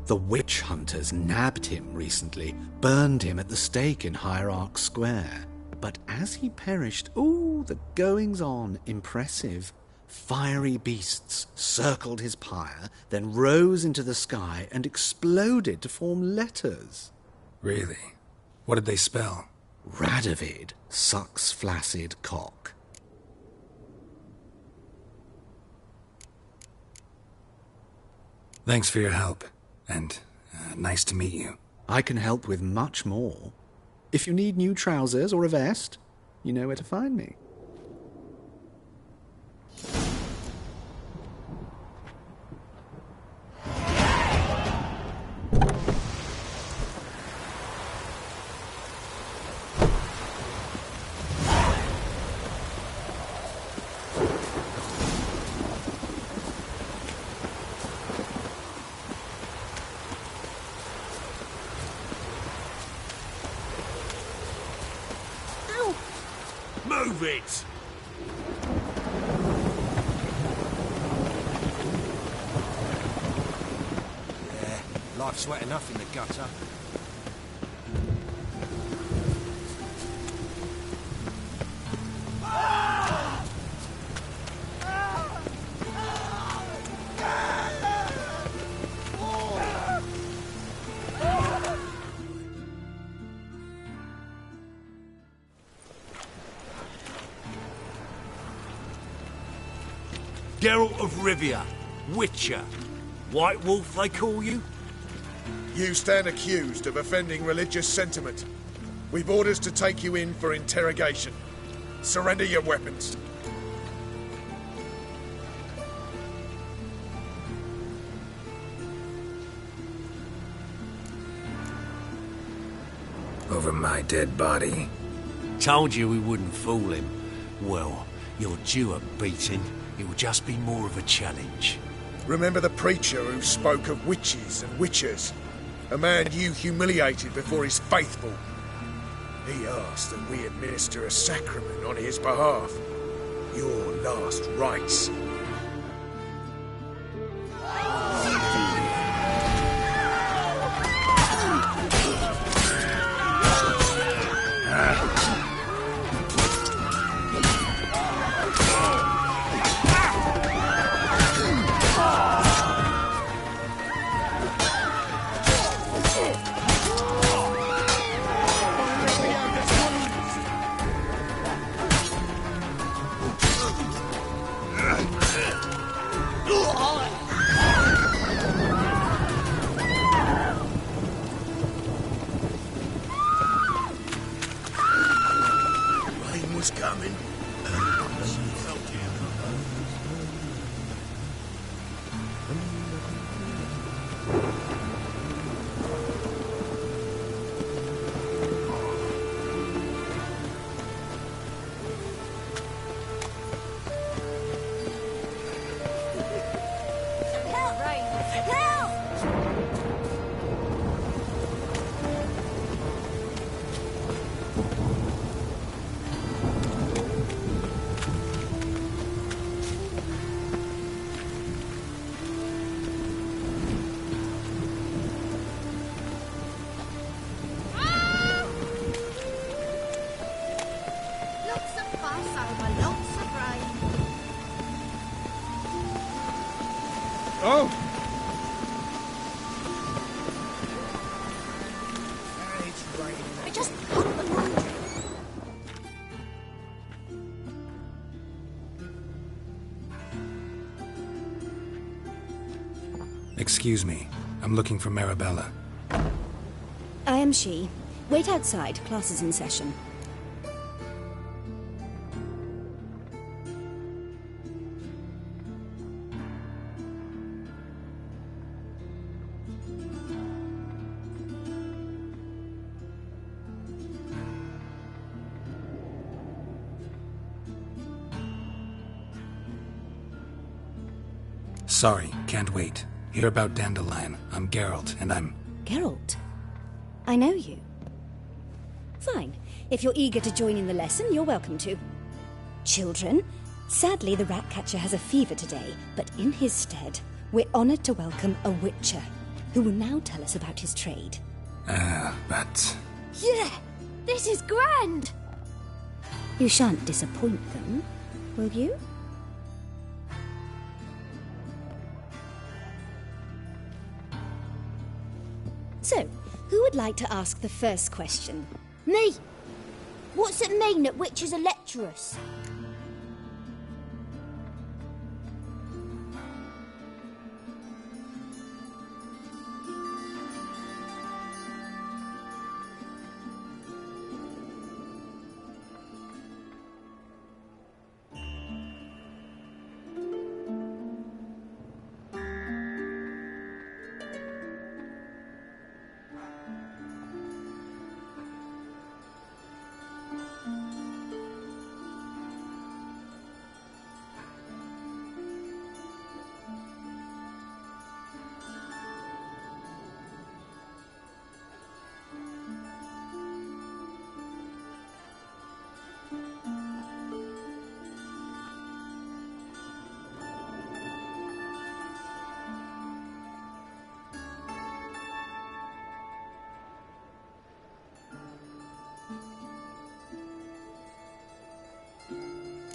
The witch hunters nabbed him recently, burned him at the stake in Hierarch Square. But as he perished, the goings-on, impressive. Fiery beasts circled his pyre, then rose into the sky and exploded to form letters. Really? What did they spell? Radovid sucks flaccid cock. Thanks for your help, and nice to meet you. I can help with much more. If you need new trousers or a vest, you know where to find me. Move it! Yeah, life's wet enough in the gutter. Geralt of Rivia, Witcher. White Wolf, they call you? You stand accused of offending religious sentiment. We've orders to take you in for interrogation. Surrender your weapons. Over my dead body. Told you we wouldn't fool him. Well, you're due a beating. It will just be more of a challenge. Remember the preacher who spoke of witches and witchers? A man you humiliated before his faithful. He asked that we administer a sacrament on his behalf. Your last rites. Rain was coming. Oh! I just got the laundry. Excuse me. I'm looking for Marabella. I am she. Wait outside. Class is in session. Sorry, can't wait. Hear about Dandelion. I'm Geralt, and I'm... Geralt? I know you. Fine. If you're eager to join in the lesson, you're welcome to. Children, sadly the Ratcatcher has a fever today, but in his stead, we're honoured to welcome a Witcher, who will now tell us about his trade. But... Yeah! This is grand! You shan't disappoint them, will you? So, who would like to ask the first question? Me! What's it mean that witches are lecturers?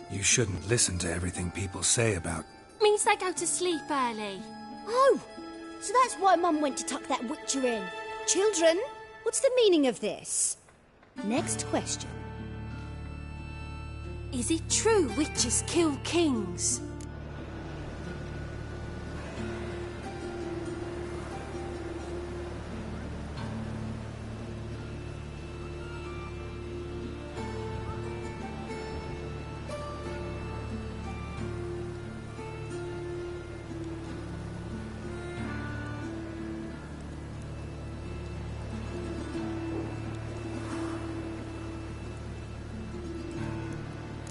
You shouldn't listen to everything people say about... Means they go to sleep early. Oh! So that's why Mum went to tuck that Witcher in. Children, what's the meaning of this? Next question. Is it true witches kill kings?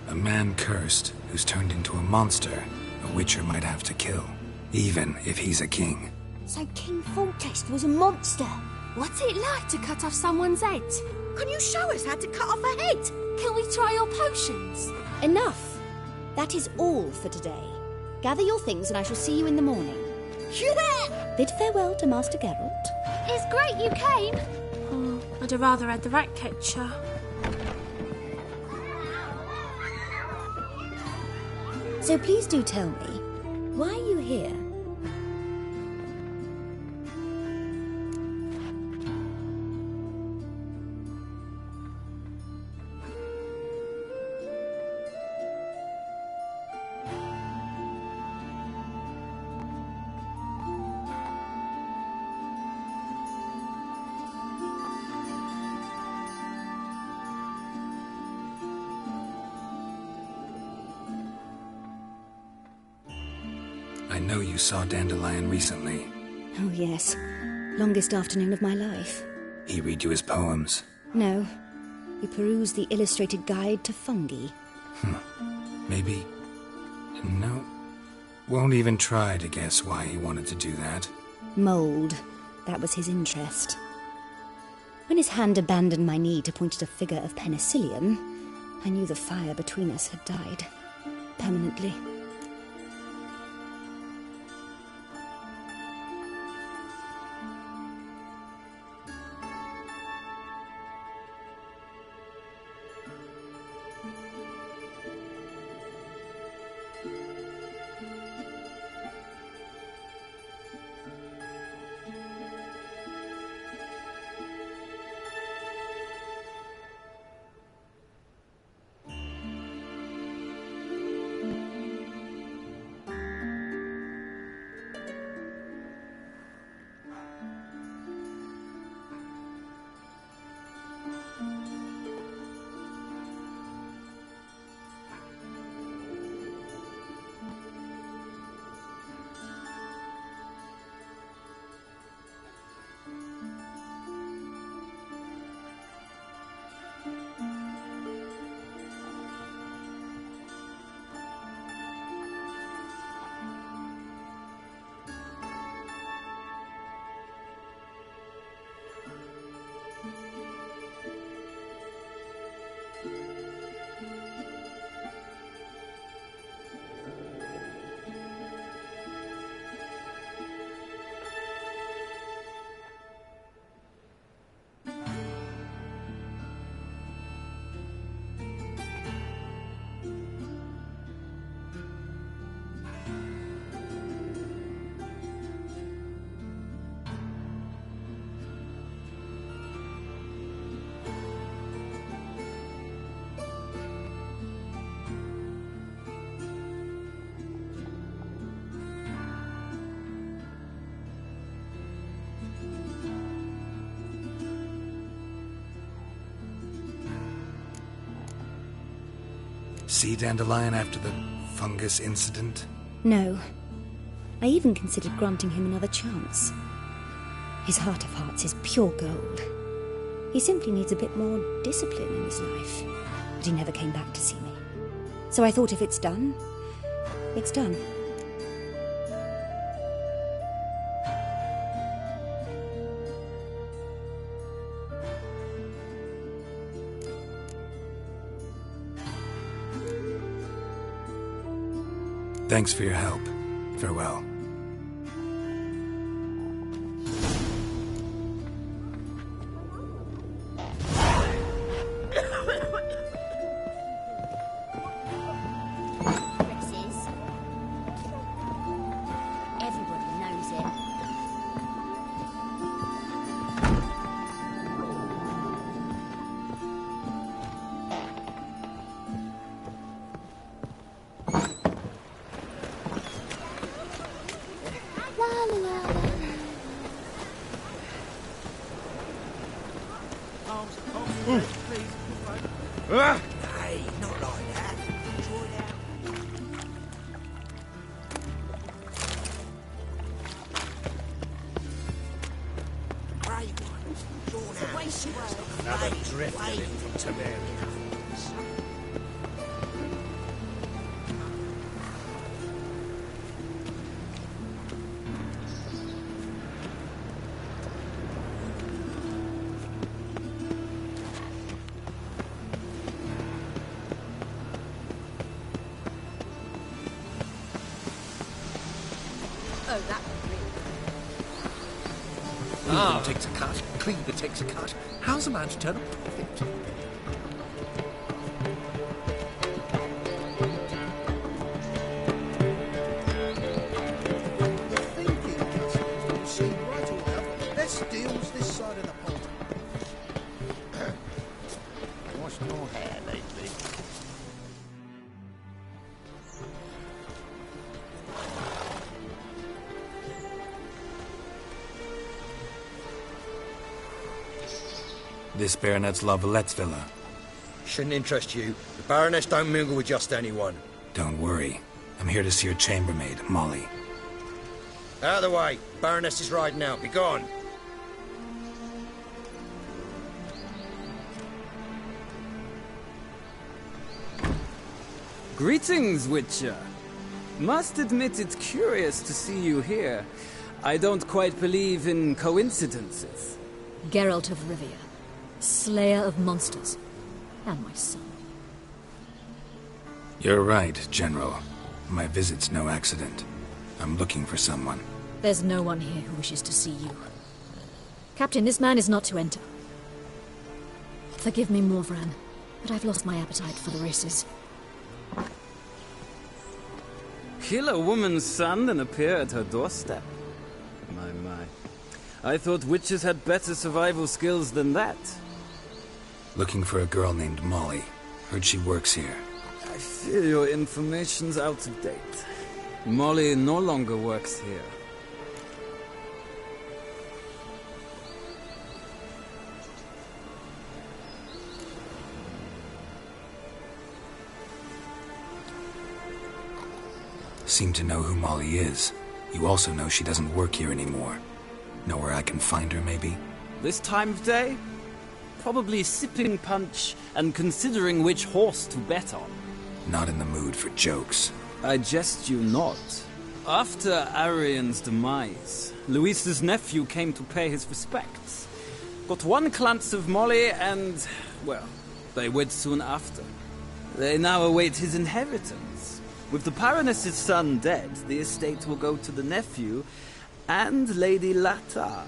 A man cursed who's turned into a monster a Witcher might have to kill, even if he's a king. So King Foltest was a monster. What's it like to cut off someone's head? Can you show us how to cut off a head? Can we try your potions? Enough. That is all for today. Gather your things and I shall see you in the morning. Yeah! Bid farewell to Master Geralt. It's great you came. Oh, I'd have rather had the Ratcatcher. So please do tell me, why are you here? I know you saw Dandelion recently. Oh, yes. Longest afternoon of my life. He read you his poems? No. He perused the illustrated guide to fungi. Maybe... No. Won't even try to guess why he wanted to do that. Mould. That was his interest. When his hand abandoned my knee to point at a figure of penicillium, I knew the fire between us had died. Permanently. See Dandelion after the fungus incident? No. I even considered granting him another chance. His heart of hearts is pure gold. He simply needs a bit more discipline in his life. But he never came back to see me. So I thought if it's done, it's done. Thanks for your help. Farewell. Hey, not like that. Draw it out. Great one. Drawn out. Waste your word. Another drift in from Tiberias. Oh, that Cleaner takes a cut. Cleaner takes a cut. How's a man to turn a profit? Best deals this side of the pond. What's your hair lately? This Baronet's La Vallette's villa. Shouldn't interest you. The Baroness don't mingle with just anyone. Don't worry. I'm here to see your chambermaid, Molly. Out of the way. Baroness is riding out. Be gone. Greetings, Witcher. Must admit it's curious to see you here. I don't quite believe in coincidences. Geralt of Rivia, slayer of monsters, and my son. You're right, General. My visit's no accident. I'm looking for someone. There's no one here who wishes to see you. Captain, this man is not to enter. Forgive me, Morvran, but I've lost my appetite for the races. Kill a woman's son and appear at her doorstep? My. I thought witches had better survival skills than that. Looking for a girl named Molly. Heard she works here. I fear your information's out of date. Molly no longer works here. Seem to know who Molly is. You also know she doesn't work here anymore. Know where I can find her, maybe? This time of day? Probably sipping punch and considering which horse to bet on. Not in the mood for jokes. I jest you not. After Arian's demise, Luis's nephew came to pay his respects. Got one glance of Molly and, well, they wed soon after. They now await his inheritance. With the Baroness's son dead, the estate will go to the nephew and Lady Lata,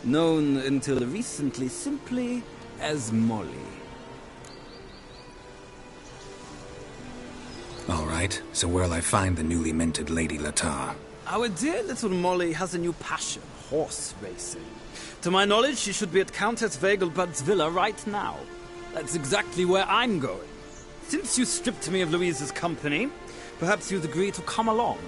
known until recently simply as Molly. All right, so where'll I find the newly minted Lady Lata? Our dear little Molly has a new passion, horse racing. To my knowledge, she should be at Countess Vegelbud's villa right now. That's exactly where I'm going. Since you stripped me of Louise's company, perhaps you'd agree to come along.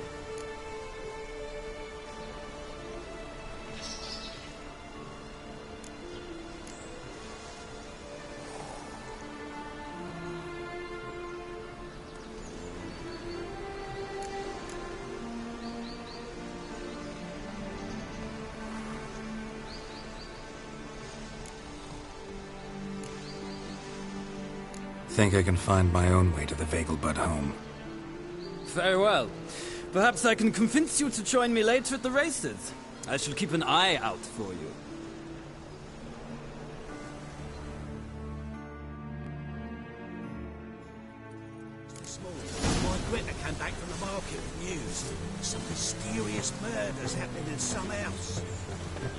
Think I can find my own way to the Vegelbud home. Very well. Perhaps I can convince you to join me later at the races. I shall keep an eye out for you. This morning, my Greta came back from the market with news. Some mysterious murders happening in some house.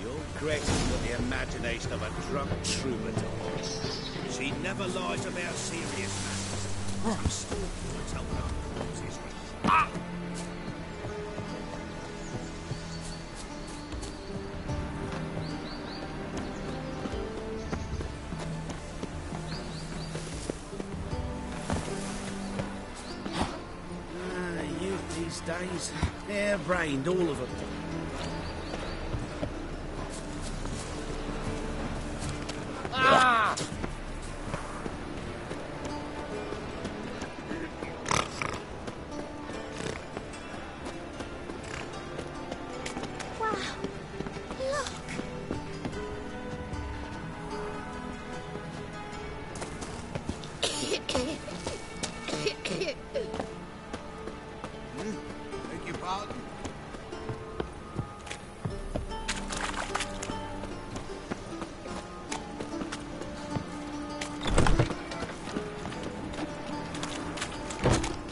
Your Greta's got the imagination of a drunk troubadour. She never lies about serious matters. Some stalking what's helping her causes. Ah! Youth these days, hair-brained, all of them. Ah! Beg your pardon?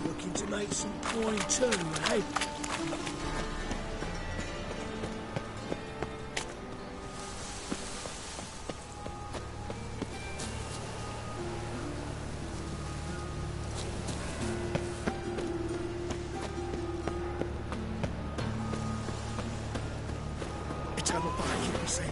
Looking to make some coin too, eh? It's on the back, you see.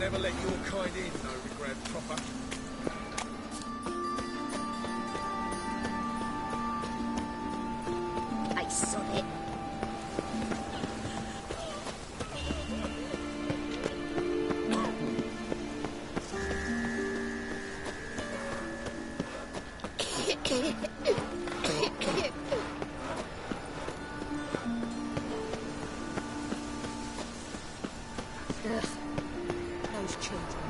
Never let your kind in, no regret proper. I saw it. Those children.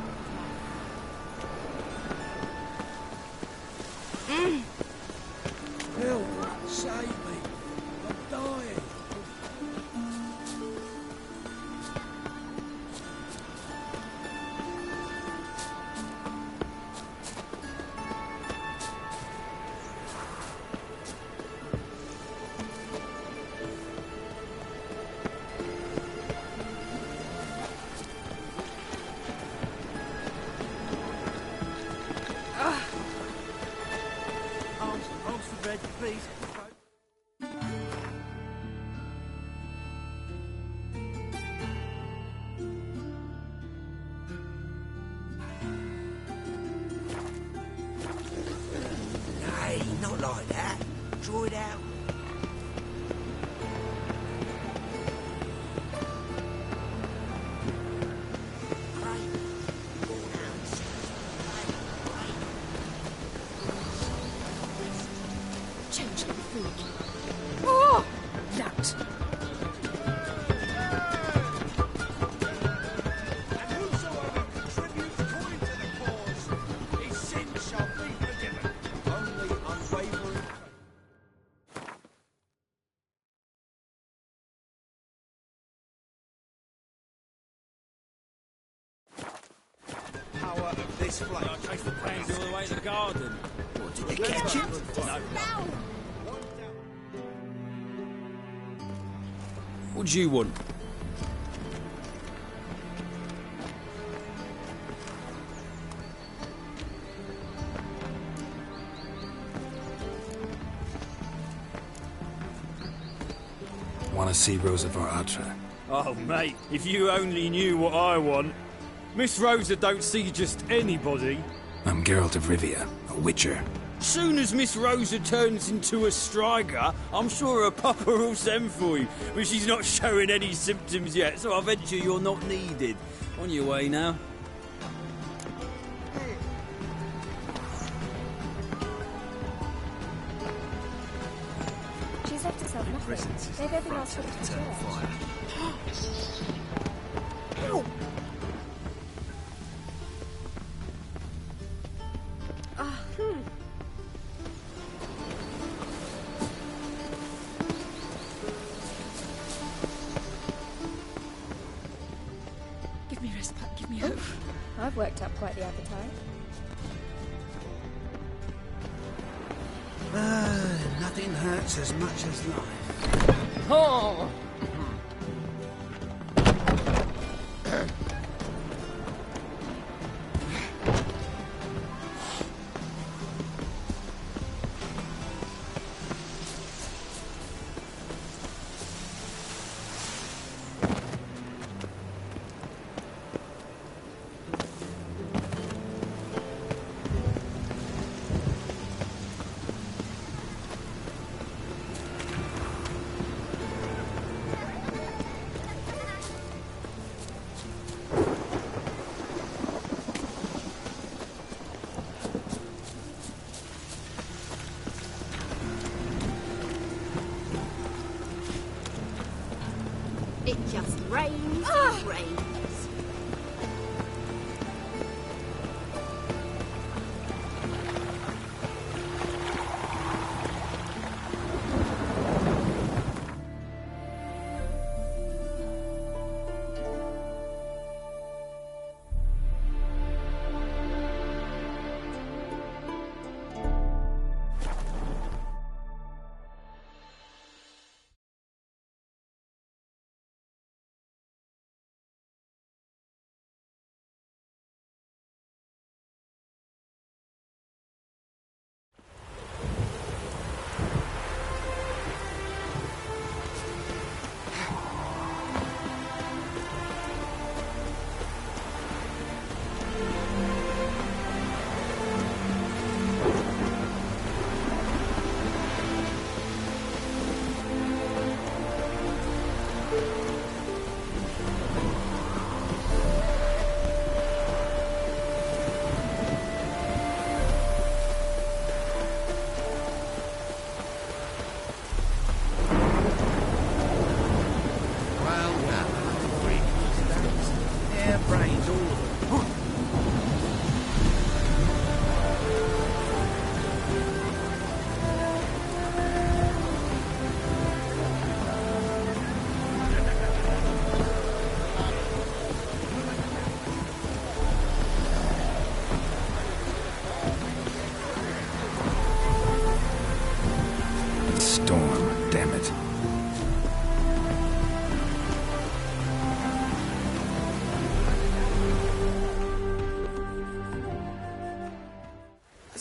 Bill, save me. I'm dying. Arms for bread, please. Nay, not like that. Draw it out. Change the food. Oh! That. And whosoever contributes coin to the cause, his sins shall be forgiven. Only unwavering Power of this flame. I chased the pansy all the way to the garden. What, did they catch it? No. What do you want? Want to see Rosa Atra? Oh, mate, if you only knew what I want. Miss Rosa don't see just anybody. I'm Geralt of Rivia, a witcher. Soon as Miss Rosa turns into a striker, I'm sure her papa will send for you. But she's not showing any symptoms yet, so I venture you're not needed. On your way now. She's left herself nothing. Maybe everything else took to Help! Give me respite, give me hope. I've worked up quite the appetite. Nothing hurts as much as life. Oh! It just rains and rains.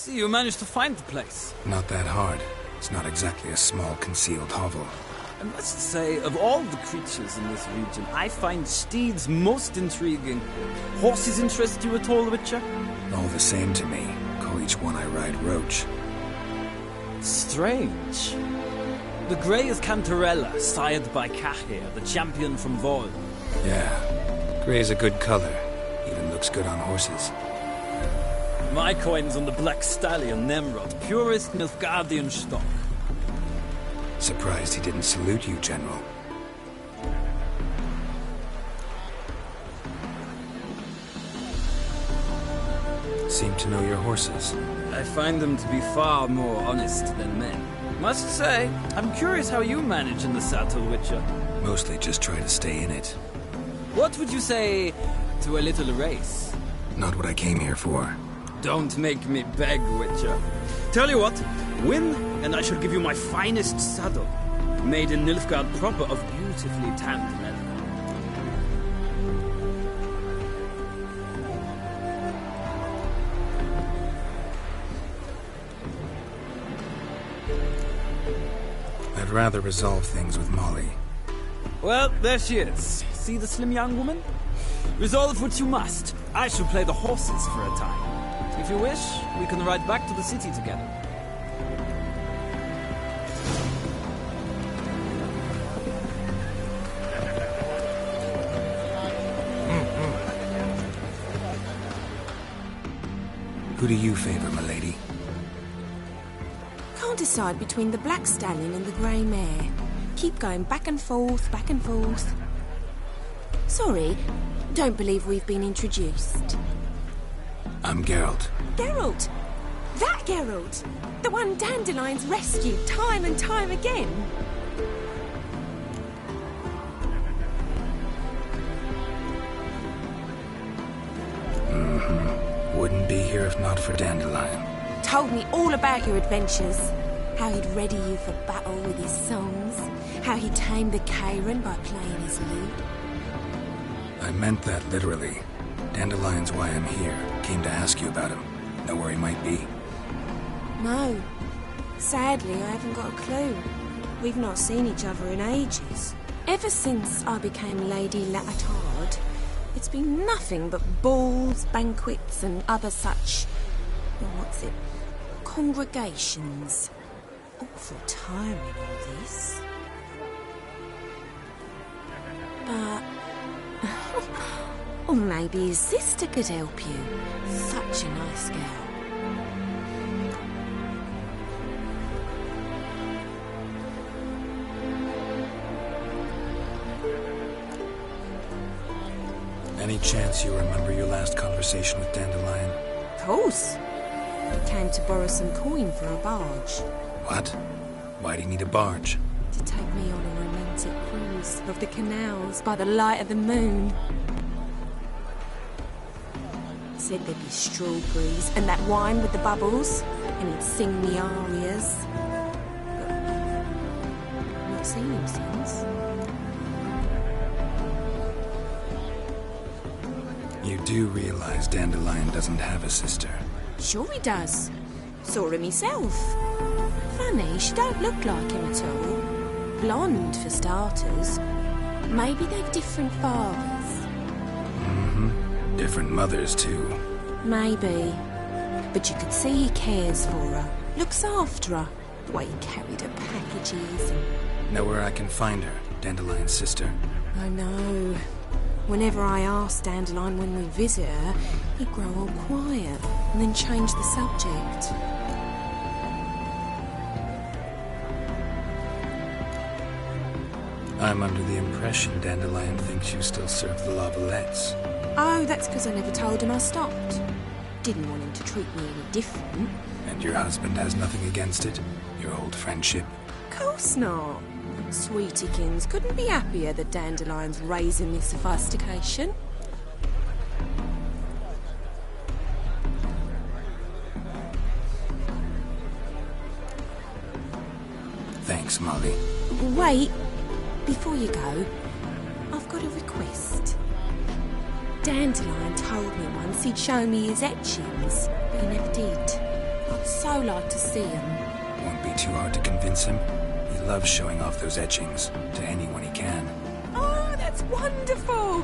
see you managed to find the place. Not that hard. It's not exactly a small, concealed hovel. I must say, of all the creatures in this region, I find steeds most intriguing. Horses interest you at all, Witcher? All the same to me. Call each one I ride Roach. Strange. The grey is Cantarella, sired by Cahir, the champion from Vol. Yeah. Grey's a good color. Even looks good on horses. My coin's on the Black Stallion, Nemrod, purest Nilfgaardian stock. Surprised he didn't salute you, General. Seem to know your horses. I find them to be far more honest than men. Must say, I'm curious how you manage in the saddle, Witcher. Mostly just try to stay in it. What would you say to a little race? Not what I came here for. Don't make me beg, Witcher. Tell you what, win, and I shall give you my finest saddle. Made in Nilfgaard proper of beautifully tanned leather. I'd rather resolve things with Molly. Well, there she is. See the slim young woman? Resolve what you must. I shall play the horses for a time. If you wish, we can ride back to the city together. Who do you favor, my lady? Can't decide between the Black Stallion and the Grey Mare. Keep going back and forth, back and forth. Sorry, don't believe we've been introduced. I'm Geralt. Geralt! That Geralt! The one Dandelion's rescued time and time again. Wouldn't be here if not for Dandelion. Told me all about your adventures. How he'd ready you for battle with his songs. How he tamed the Kairan by playing his lute. I meant that literally. Dandelion's why I'm here. Came to ask you about him. Know where he might be? No. Sadly, I haven't got a clue. We've not seen each other in ages. Ever since I became Lady Latard, it's been nothing but balls, banquets, and other such... congregations. Awful tiring, all this. But... or maybe his sister could help you. Such a nice girl. Any chance you remember your last conversation with Dandelion? Of course. Came to borrow some coin for a barge. What? Why do you need a barge? To take me on a romantic cruise of the canals by the light of the moon. Said there'd be strawberries and that wine with the bubbles, and he'd sing me arias. But I've not seen him since. You do realize Dandelion doesn't have a sister? Sure he does. Saw him myself. Funny, she don't look like him at all. Blonde, for starters. Maybe they've different fathers. Different mothers, too. Maybe. But you could see he cares for her. Looks after her. The way he carried her packages. Know where I can find her, Dandelion's sister? I know. Whenever I ask Dandelion when we visit her, he'd grow all quiet and then change the subject. I'm under the impression Dandelion thinks you still serve the Lavalettes. Oh, that's because I never told him I stopped. Didn't want him to treat me any different. And your husband has nothing against it? Your old friendship? Course not. Sweetykins couldn't be happier that Dandelion's raising me sophistication. Thanks, Molly. Wait. Before you go, I've got a request. Dandelion told me once he'd show me his etchings, but he never did. I'd so like to see him. Won't be too hard to convince him. He loves showing off those etchings to anyone he can. Oh, that's wonderful!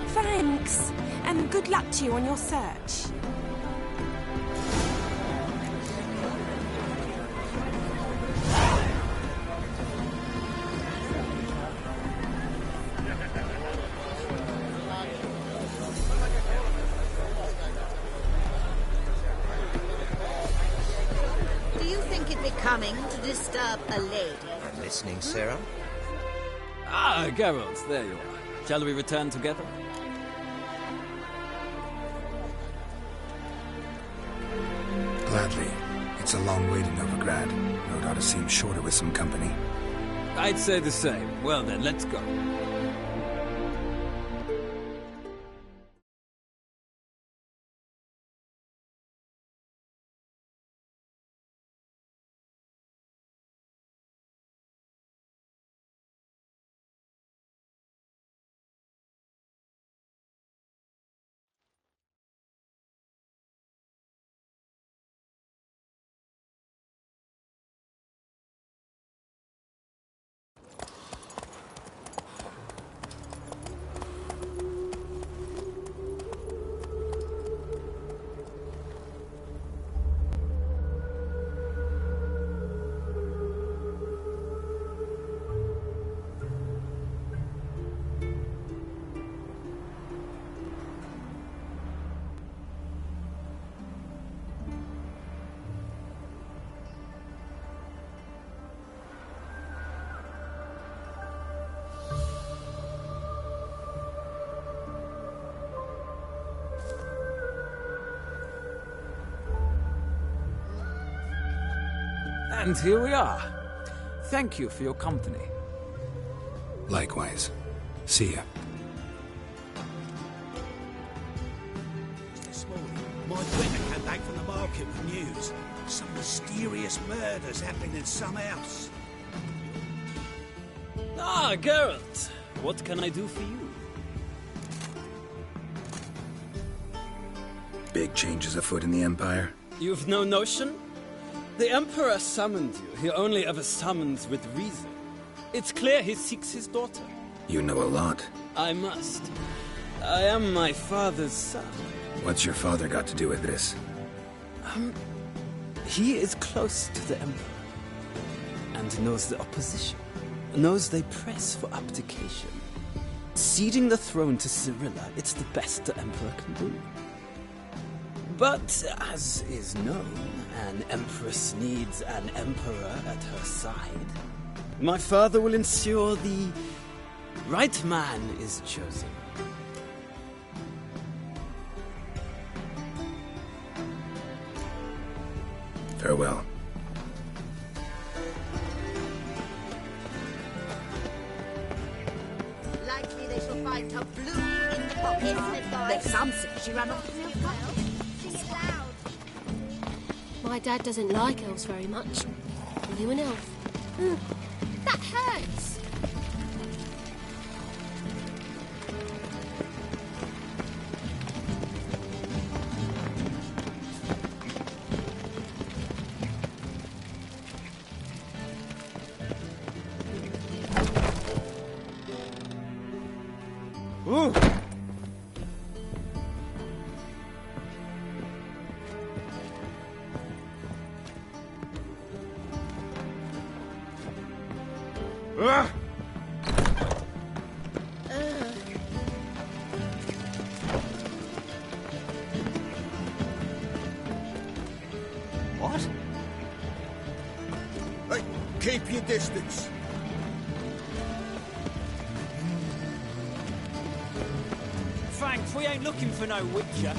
Thanks. And good luck to you on your search. Do you think it becoming to disturb a lady? I'm listening, Sarah. Ah, Geralt, there you are. Shall we return together? Gladly. It's a long way to Novigrad. Road ought to seem shorter with some company. I'd say the same. Well then, let's go. And here we are. Thank you for your company. Likewise. See ya. This morning, my brother came back from the market with news. Some mysterious murders happening in some house. Ah, Geralt. What can I do for you? Big changes afoot in the Empire. You've no notion? The Emperor summoned you. He only ever summons with reason. It's clear he seeks his daughter. You know a lot. I must. I am my father's son. What's your father got to do with this? He is close to the Emperor. And knows the opposition. Knows they press for abdication. Ceding the throne to Cyrilla, it's the best the Emperor can do. But, as is known, an empress needs an emperor at her side. My father will ensure the right man is chosen. Farewell. Likely they shall find her blue in the pocket. There's some say she ran off to the pocket. My dad doesn't like elves very much. Are you an elf? That hurts. Ooh. What? Hey, keep your distance. Thanks, we ain't looking for no witcher.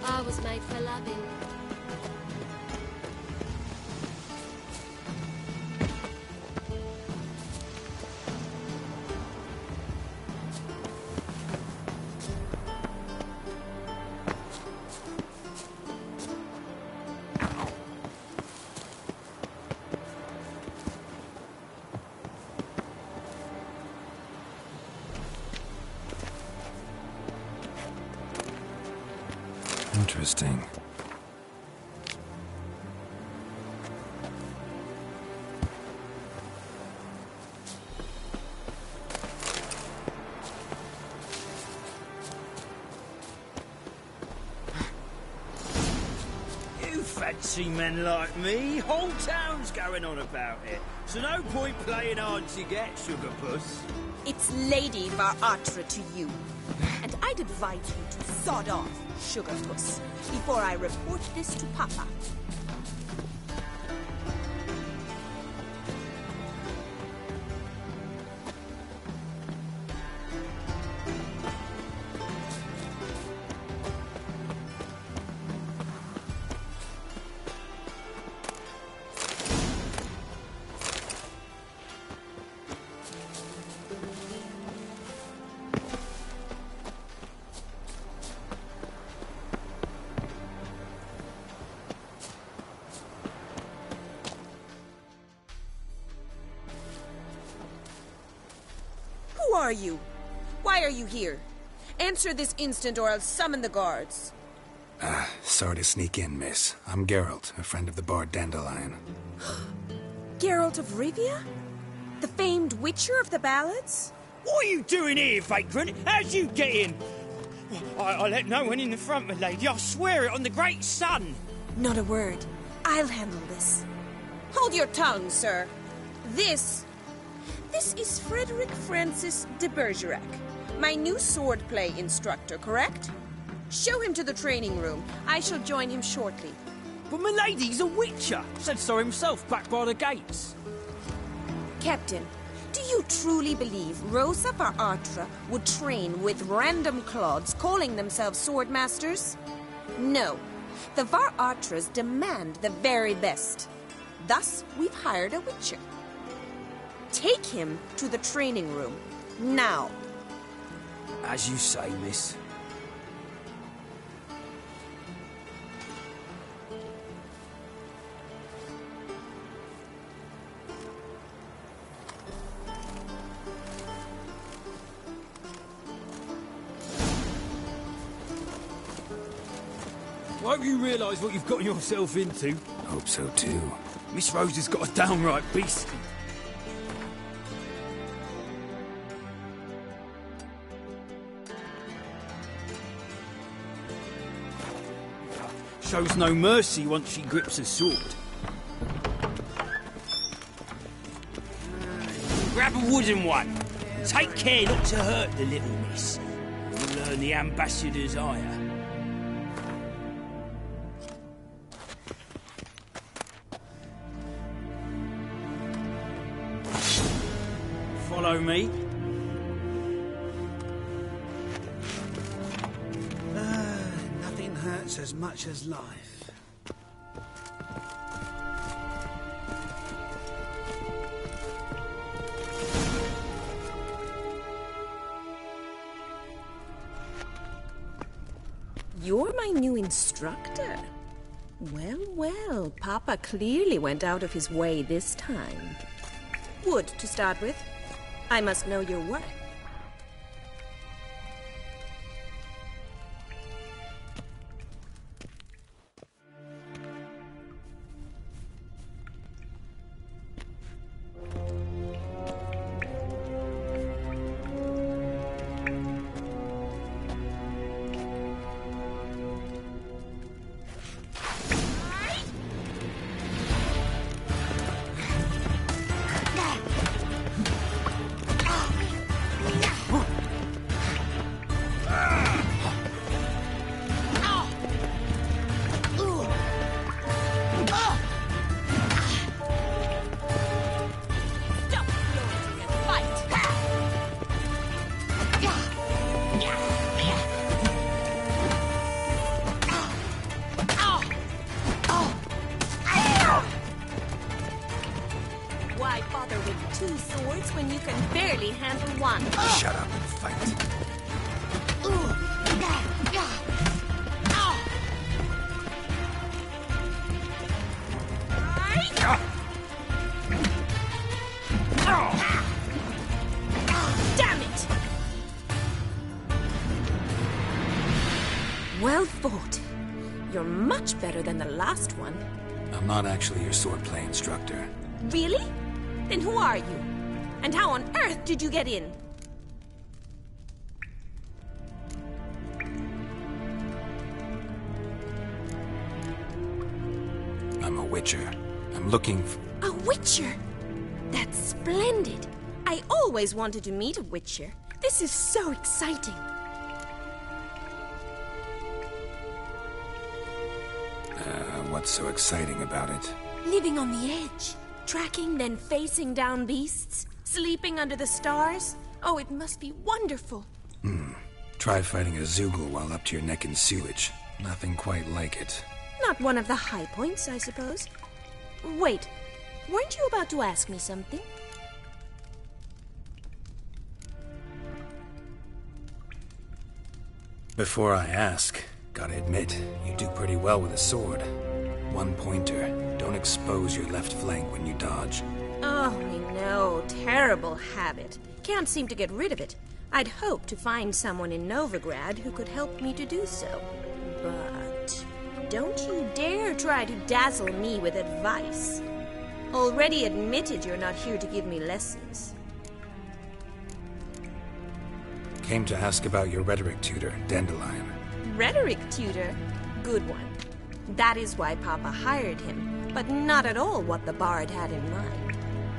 I was made for loving. Interesting. You fancy men like me? Whole town's going on about it. So no point playing hard to get, sugar puss. It's Lady Varatra to you. And I'd advise you to sod off, sugar puss, before I report this to Papa. Who are you? Why are you here? Answer this instant or I'll summon the guards. Sorry to sneak in, miss. I'm Geralt, a friend of the bard Dandelion. Geralt of Rivia? The famed witcher of the ballads? What are you doing here, vagrant? How'd you get in? I let no one in the front, my lady. I swear it on the great sun. Not a word. I'll handle this. Hold your tongue, sir. This is Frederick Francis de Bergerac, my new swordplay instructor, correct? Show him to the training room. I shall join him shortly. But my lady's a witcher. Said so himself back by the gates. Captain, do you truly believe Rosa Varatra would train with random clods calling themselves swordmasters? No. The Varatras demand the very best. Thus, we've hired a witcher. Take him to the training room, now. As you say, miss. I hope you realise what you've gotten yourself into. Hope so too. Miss Rose has got a downright beast. Shows no mercy once she grips a sword. Grab a wooden one. Take care not to hurt the little miss. You'll learn the ambassador's ire. Follow me. Nothing hurts as much as life. You're my new instructor. Well, well, Papa clearly went out of his way this time. Wood, to start with. I must know your work. When you can barely handle one. Shut up and fight. Damn it! Well fought. You're much better than the last one. I'm not actually your swordplay instructor. Really? Then who are you? And how on earth did you get in? I'm a witcher. I'm looking for... A witcher? That's splendid. I always wanted to meet a witcher. This is so exciting. What's so exciting about it? Living on the edge. Tracking, then facing down beasts. Sleeping under the stars. Oh, it must be wonderful. Try fighting a Zoogle while up to your neck in sewage. Nothing quite like it. Not one of the high points, I suppose. Wait, weren't you about to ask me something? Before I ask, gotta admit, you do pretty well with a sword. One pointer. Don't expose your left flank when you dodge. Oh, I know. Terrible habit. Can't seem to get rid of it. I'd hoped to find someone in Novigrad who could help me to do so. But don't you dare try to dazzle me with advice. Already admitted you're not here to give me lessons. Came to ask about your rhetoric tutor, Dandelion. Rhetoric tutor? Good one. That is why Papa hired him, but not at all what the bard had in mind.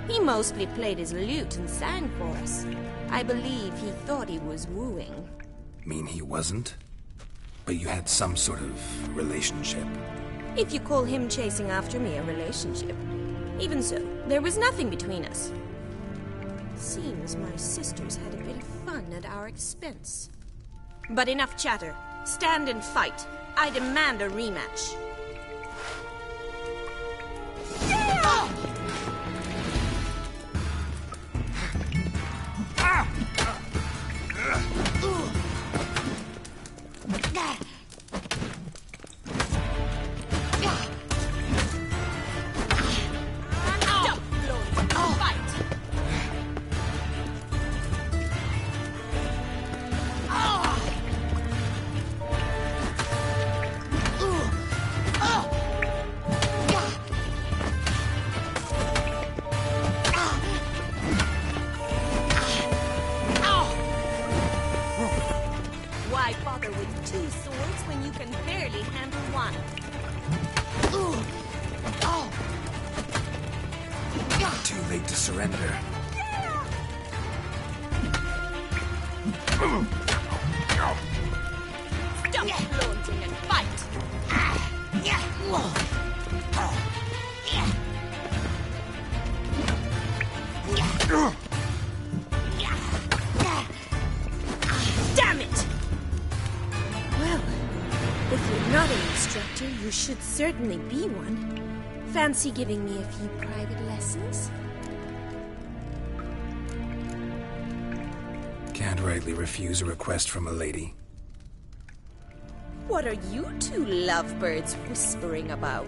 He mostly played his lute and sang for us. I believe he thought he was wooing. Mean he wasn't? But you had some sort of relationship. If you call him chasing after me a relationship. Even so, there was nothing between us. Seems my sisters had a bit of fun at our expense. But enough chatter. Stand and fight. I demand a rematch. You should certainly be one. Fancy giving me a few private lessons? Can't rightly refuse a request from a lady. What are you two lovebirds whispering about?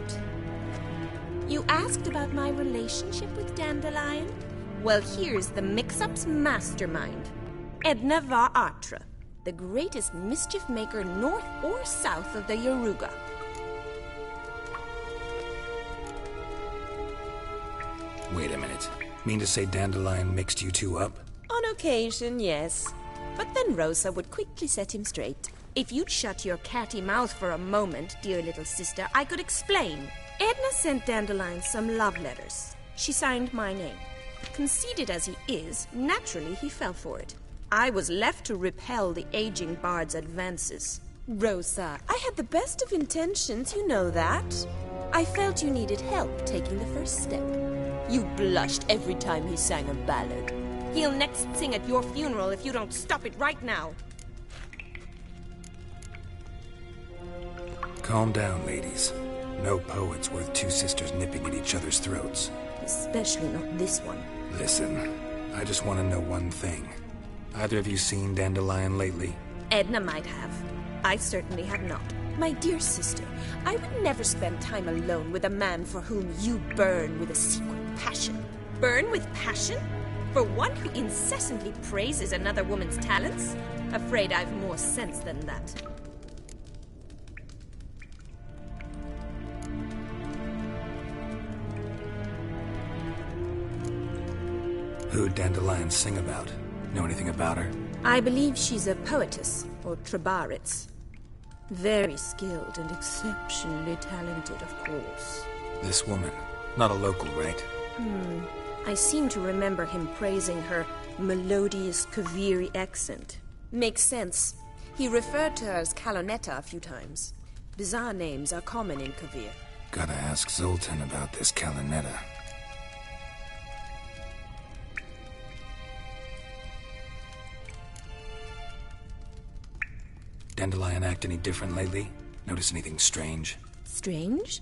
You asked about my relationship with Dandelion? Well, here's the mix-up's mastermind. Edna var Atra, the greatest mischief maker north or south of the Yaruga. Wait a minute. Mean to say Dandelion mixed you two up? On occasion, yes. But then Rosa would quickly set him straight. If you'd shut your catty mouth for a moment, dear little sister, I could explain. Edna sent Dandelion some love letters. She signed my name. Conceited as he is, naturally he fell for it. I was left to repel the aging bard's advances. Rosa, I had the best of intentions, you know that. I felt you needed help taking the first step. You blushed every time he sang a ballad. He'll next sing at your funeral if you don't stop it right now. Calm down, ladies. No poet's worth two sisters nipping at each other's throats. Especially not this one. Listen, I just want to know one thing. Either of you seen Dandelion lately? Edna might have. I certainly have not. My dear sister, I would never spend time alone with a man for whom you burn with a secret passion. Burn with passion? For one who incessantly praises another woman's talents? Afraid I've more sense than that. Who'd Dandelion sing about? Know anything about her? I believe she's a poetess, or trabaritz. Very skilled and exceptionally talented, of course. This woman. Not a local, right? I seem to remember him praising her melodious Kaviri accent. Makes sense. He referred to her as Kalonetta a few times. Bizarre names are common in Kavir. Gotta ask Zoltan about this Kalonetta. Dandelion act any different lately? Notice anything strange? Strange?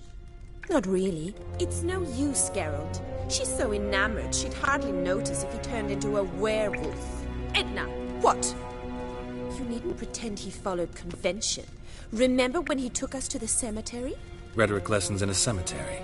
Not really. It's no use, Geralt. She's so enamored she'd hardly notice if he turned into a werewolf. Edna, what? You needn't pretend he followed convention. Remember when he took us to the cemetery? Rhetoric lessons in a cemetery.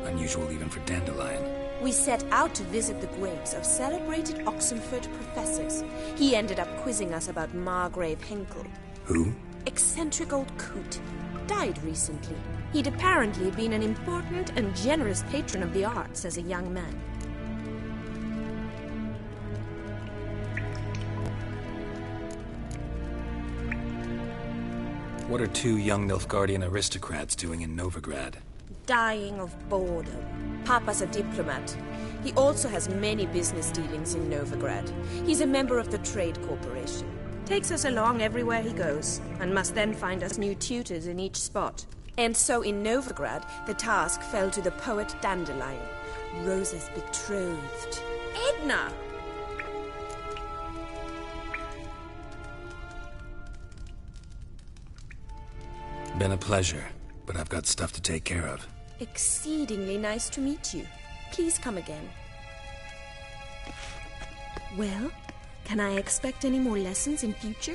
Unusual even for Dandelion. We set out to visit the graves of celebrated Oxenford professors. He ended up quizzing us about Margrave Henkel. Who? Eccentric old coot. Died recently. He'd apparently been an important and generous patron of the arts as a young man. What are two young Nilfgaardian aristocrats doing in Novigrad? Dying of boredom. Papa's a diplomat. He also has many business dealings in Novigrad. He's a member of the Trade Corporation. Takes us along everywhere he goes, and must then find us new tutors in each spot. And so in Novigrad, the task fell to the poet Dandelion, Rosa's betrothed. Edna! Been a pleasure, but I've got stuff to take care of. Exceedingly nice to meet you. Please come again. Well, can I expect any more lessons in future?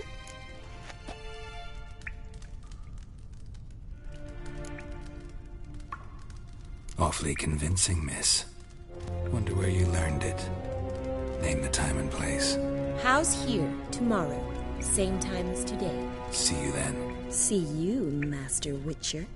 Awfully convincing, miss. Wonder where you learned it. Name the time and place. House here, tomorrow. Same time as today. See you then. See you, Master Witcher.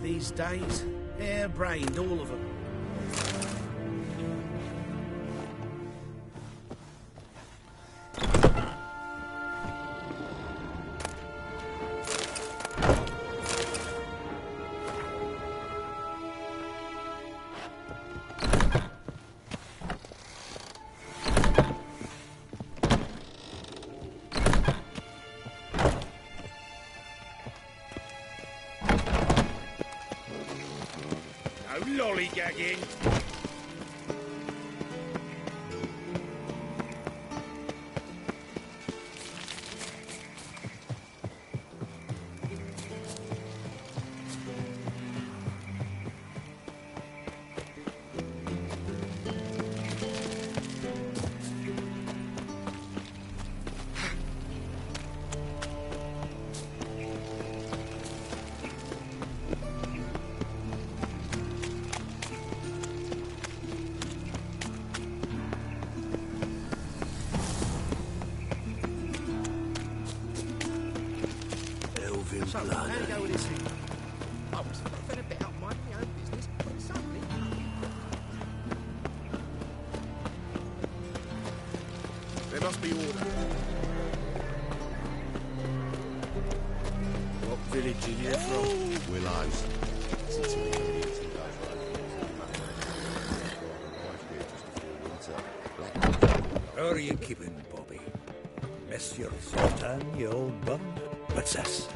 These days, hair-brained, all of them. Lollygagging. So, how do you go with this thing? I was fluffing a bit up my own business, but suddenly... There must be order. What village are you from? Willows. How are you keeping, Bobby? Miss your Sultan, you old bum? What's this?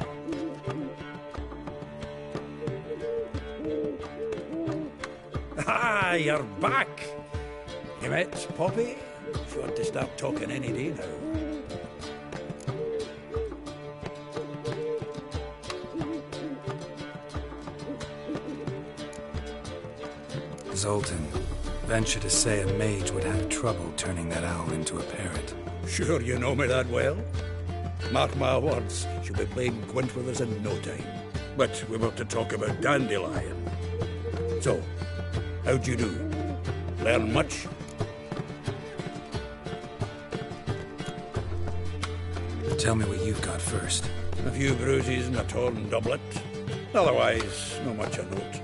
Ah, you're back! You met Poppy? She want to start talking any day now. Zoltan, venture to say a mage would have trouble turning that owl into a parrot. Sure you know me that well? Mark my words, she'll be playing Gwent with us in no time. But we were to talk about Dandelion. So, how'd you do? Learn much? Tell me what you've got first. A few bruises and a torn doublet. Otherwise, not much of note.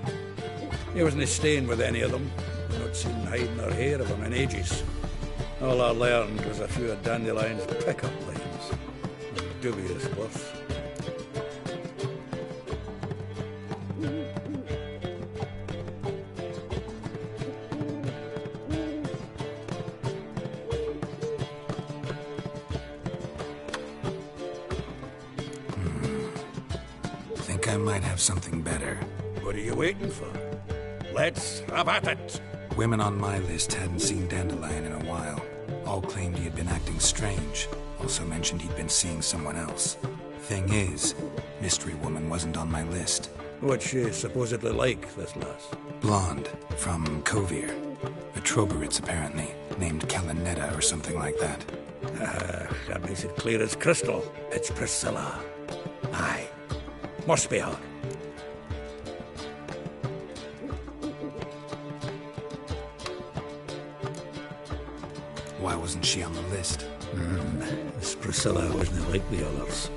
He wasn't staying with any of them. I've not seen hide nor hair of them in ages. All I learned was a few of Dandelion's pick-up lines. Of dubious worth. I might have something better. What are you waiting for? Let's have at it! Women on my list hadn't seen Dandelion in a while. All claimed he had been acting strange. Also mentioned he'd been seeing someone else. Thing is, Mystery Woman wasn't on my list. What's she supposedly like, this lass? Blonde, from Kovir. A Troberitz, apparently, named Kalanetta or something like that. That makes it clear as crystal. It's Priscilla. Aye. Must be her. Why wasn't she on the list? This Priscilla wasn't like the others.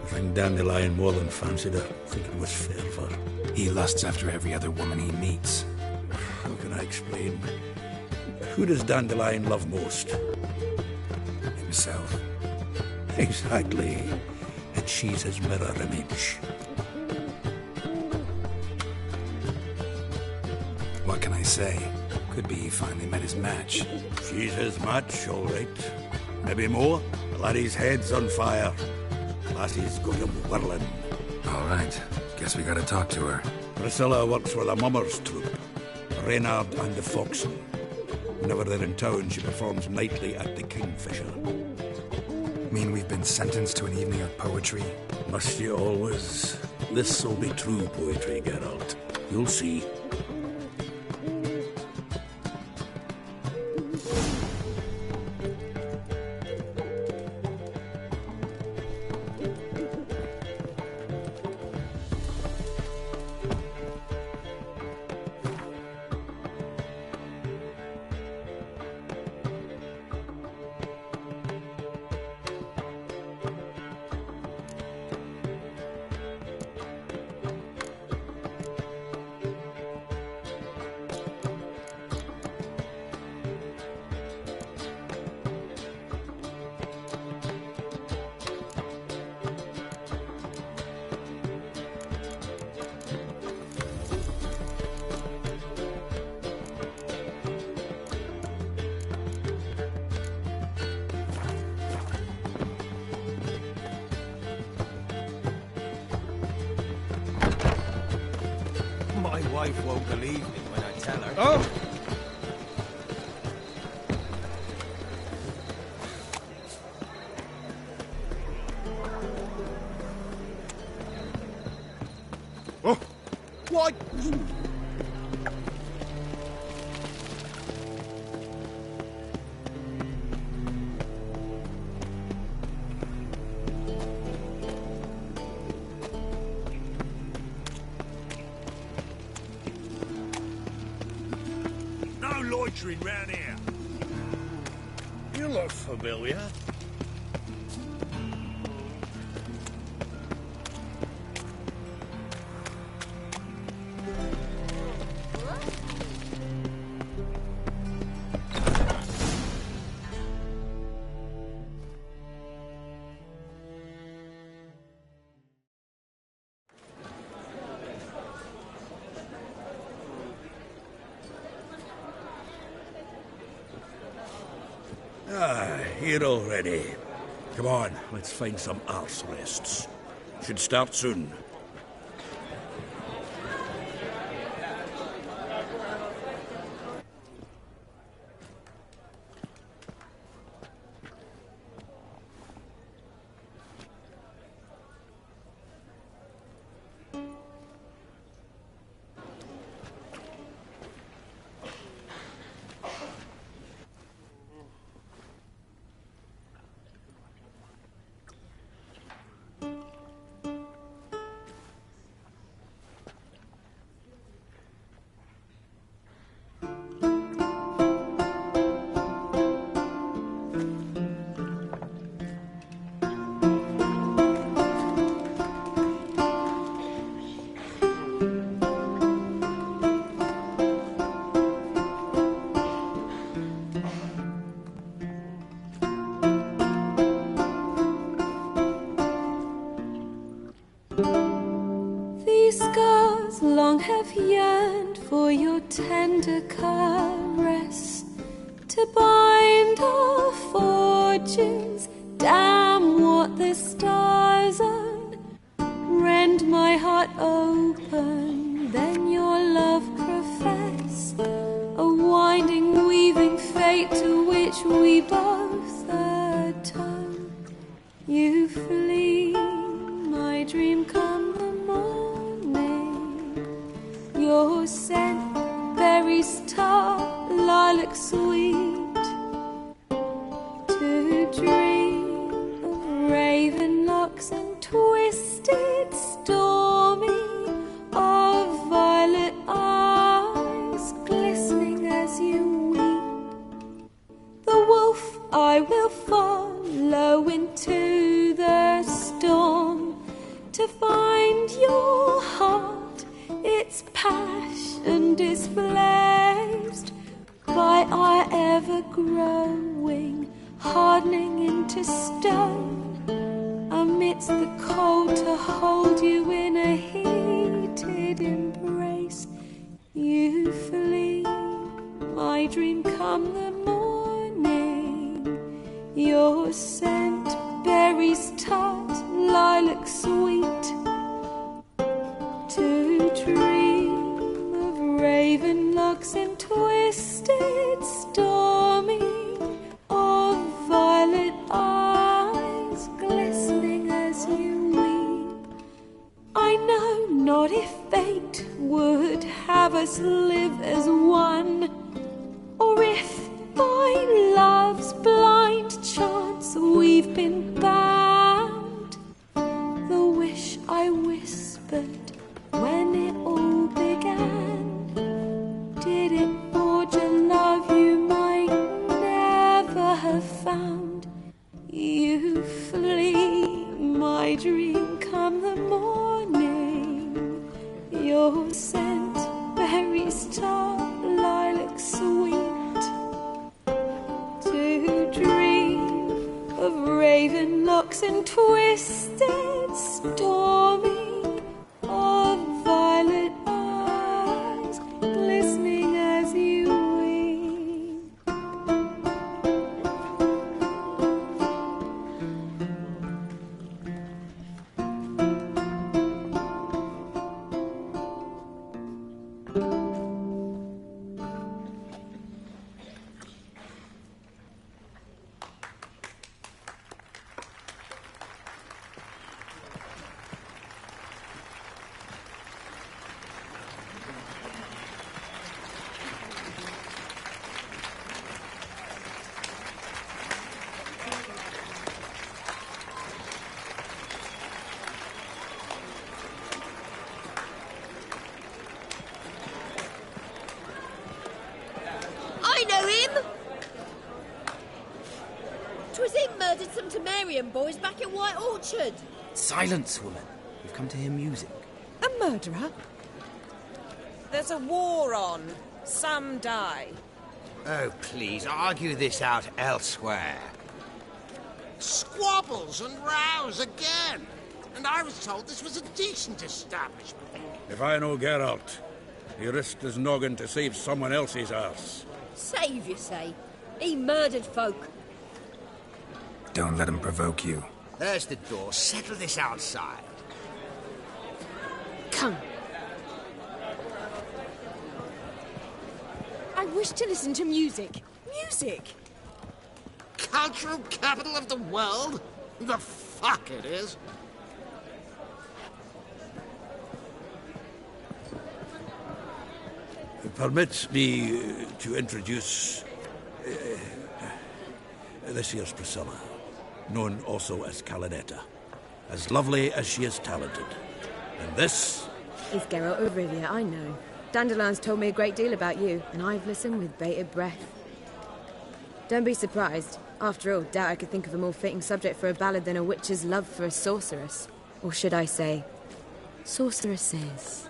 I think Dandelion more than fancied her, thinking it was fair for her. He lusts after every other woman he meets. How can I explain? Who does Dandelion love most? Himself. Exactly. And she's his mirror image. What can I say? Could be he finally met his match. She's his match, all right. Maybe more. The laddie's head's on fire. Lassie's got him whirling. All right. Guess we gotta talk to her. Priscilla works for the Mummers troupe. Reynard and the Foxen. Whenever they're in town, she performs nightly at the Kingfisher. Mean we've been sentenced to an evening of poetry? Must you always? This'll be true poetry, Geralt. You'll see. My wife won't believe me when I tell her. Oh! Oh! Why? Loitering round here. You look familiar. Here already. Come on, let's find some arse rests. Should start soon. yearned for your tender caress, to bind our fortunes. Damn what the stars own. Rend my heart open, then your love profess. A winding, weaving fate to which we both atone. You flee, my dream come the morning. Your scent, berries tart, lilac sweet. To dream of raven locks and twisted, stormy, of violet eyes glistening as you weep. The wolf I will follow into the storm, to find your heart, its passion displaced by our ever-growing, hardening into stone. Amidst the cold, to hold you in a heated embrace. You flee, my dream come the morning. Your scent, berries tart, lilac sweet. To dream of raven locks and twisted, stormy, of violet eyes glistening as you weep. I know not if fate would have us live as one, or if by love's blind chance we've been bound. The wish I whispered when it all began, did it forge a love you might never have found? You flee, my dream come the morning. Your scent, berries tart, lilac sweet. To dream of raven locks and twisted, stormy, of violet eyes glistening as you weep. I know him! 'Twas him murdered some Temerian boys back at White Orchard. Silence, woman. We've come to hear music. A murderer? There's a war on. Some die. Oh, please, argue this out elsewhere. Squabbles and rows again. And I was told this was a decent establishment. If I know Geralt, he risked his noggin to save someone else's arse. Save, you say? He murdered folk. Don't let him provoke you. There's the door. Settle this outside. Come. I wish to listen to music. Music! Cultural capital of the world? The fuck it is. Permit me to introduce this here's Priscilla, known also as Calinetta, as lovely as she is talented. And this is Geralt of Rivia, I know. Dandelion's told me a great deal about you, and I've listened with bated breath. Don't be surprised. After all, doubt I could think of a more fitting subject for a ballad than a witch's love for a sorceress. Or should I say, sorceresses.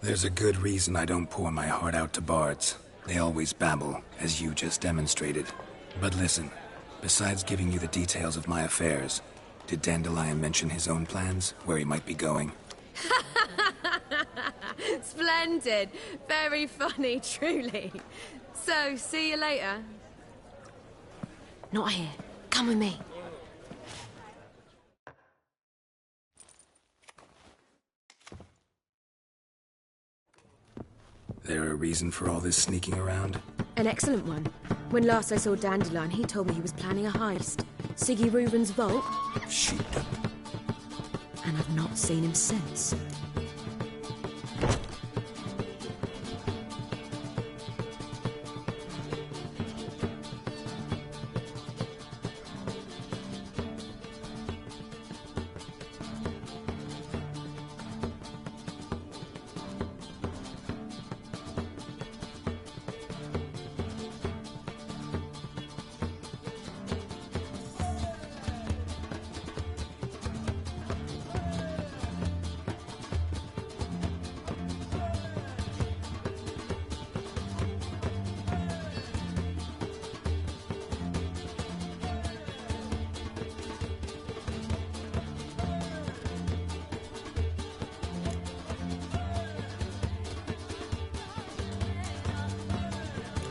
There's a good reason I don't pour my heart out to bards. They always babble, as you just demonstrated. But listen, besides giving you the details of my affairs, did Dandelion mention his own plans, where he might be going? Splendid. Very funny, truly. So, see you later. Not here. Come with me. There a reason for all this sneaking around? An excellent one. When last I saw Dandelion, he told me he was planning a heist. Siggy Reuben's vault. Sheepdom. And I've not seen him since.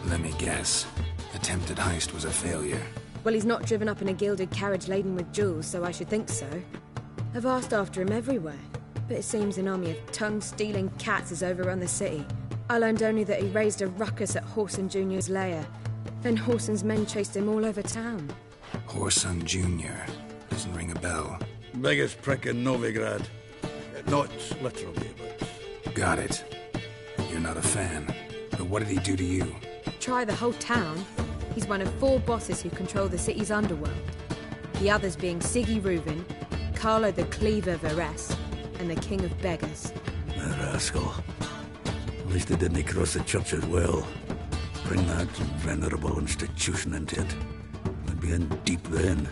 Let me guess. Attempted heist was a failure. Well, he's not driven up in a gilded carriage laden with jewels, so I should think so. I've asked after him everywhere, but it seems an army of tongue-stealing cats has overrun the city. I learned only that he raised a ruckus at Whoreson Jr.'s lair. Then Whoreson's men chased him all over town. Whoreson Jr. Doesn't ring a bell. Biggest prick in Novigrad. Not literally, but... Got it. You're not a fan. But what did he do to you? Try the whole town. He's one of 4 bosses who control the city's underworld. The others being Siggy Reuben, Carlo the Cleaver Varese, and the King of Beggars. A rascal. At least they didn't cross the church as well. Bring that venerable institution into it. We'd be in deep then.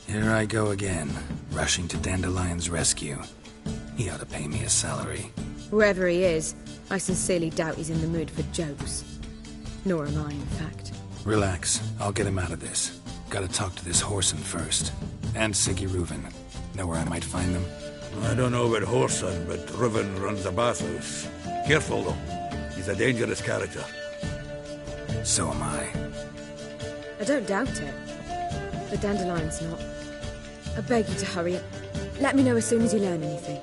Here I go again, rushing to Dandelion's rescue. He ought to pay me a salary. Whoever he is, I sincerely doubt he's in the mood for jokes. Nor am I, in fact. Relax. I'll get him out of this. Gotta talk to this Whoreson first. And Siggy Reuben. Know where I might find them? I don't know about Whoreson, but Reuben runs a bathhouse. Careful, though. He's a dangerous character. So am I. I don't doubt it. But Dandelion's not. I beg you to hurry up. Let me know as soon as you learn anything.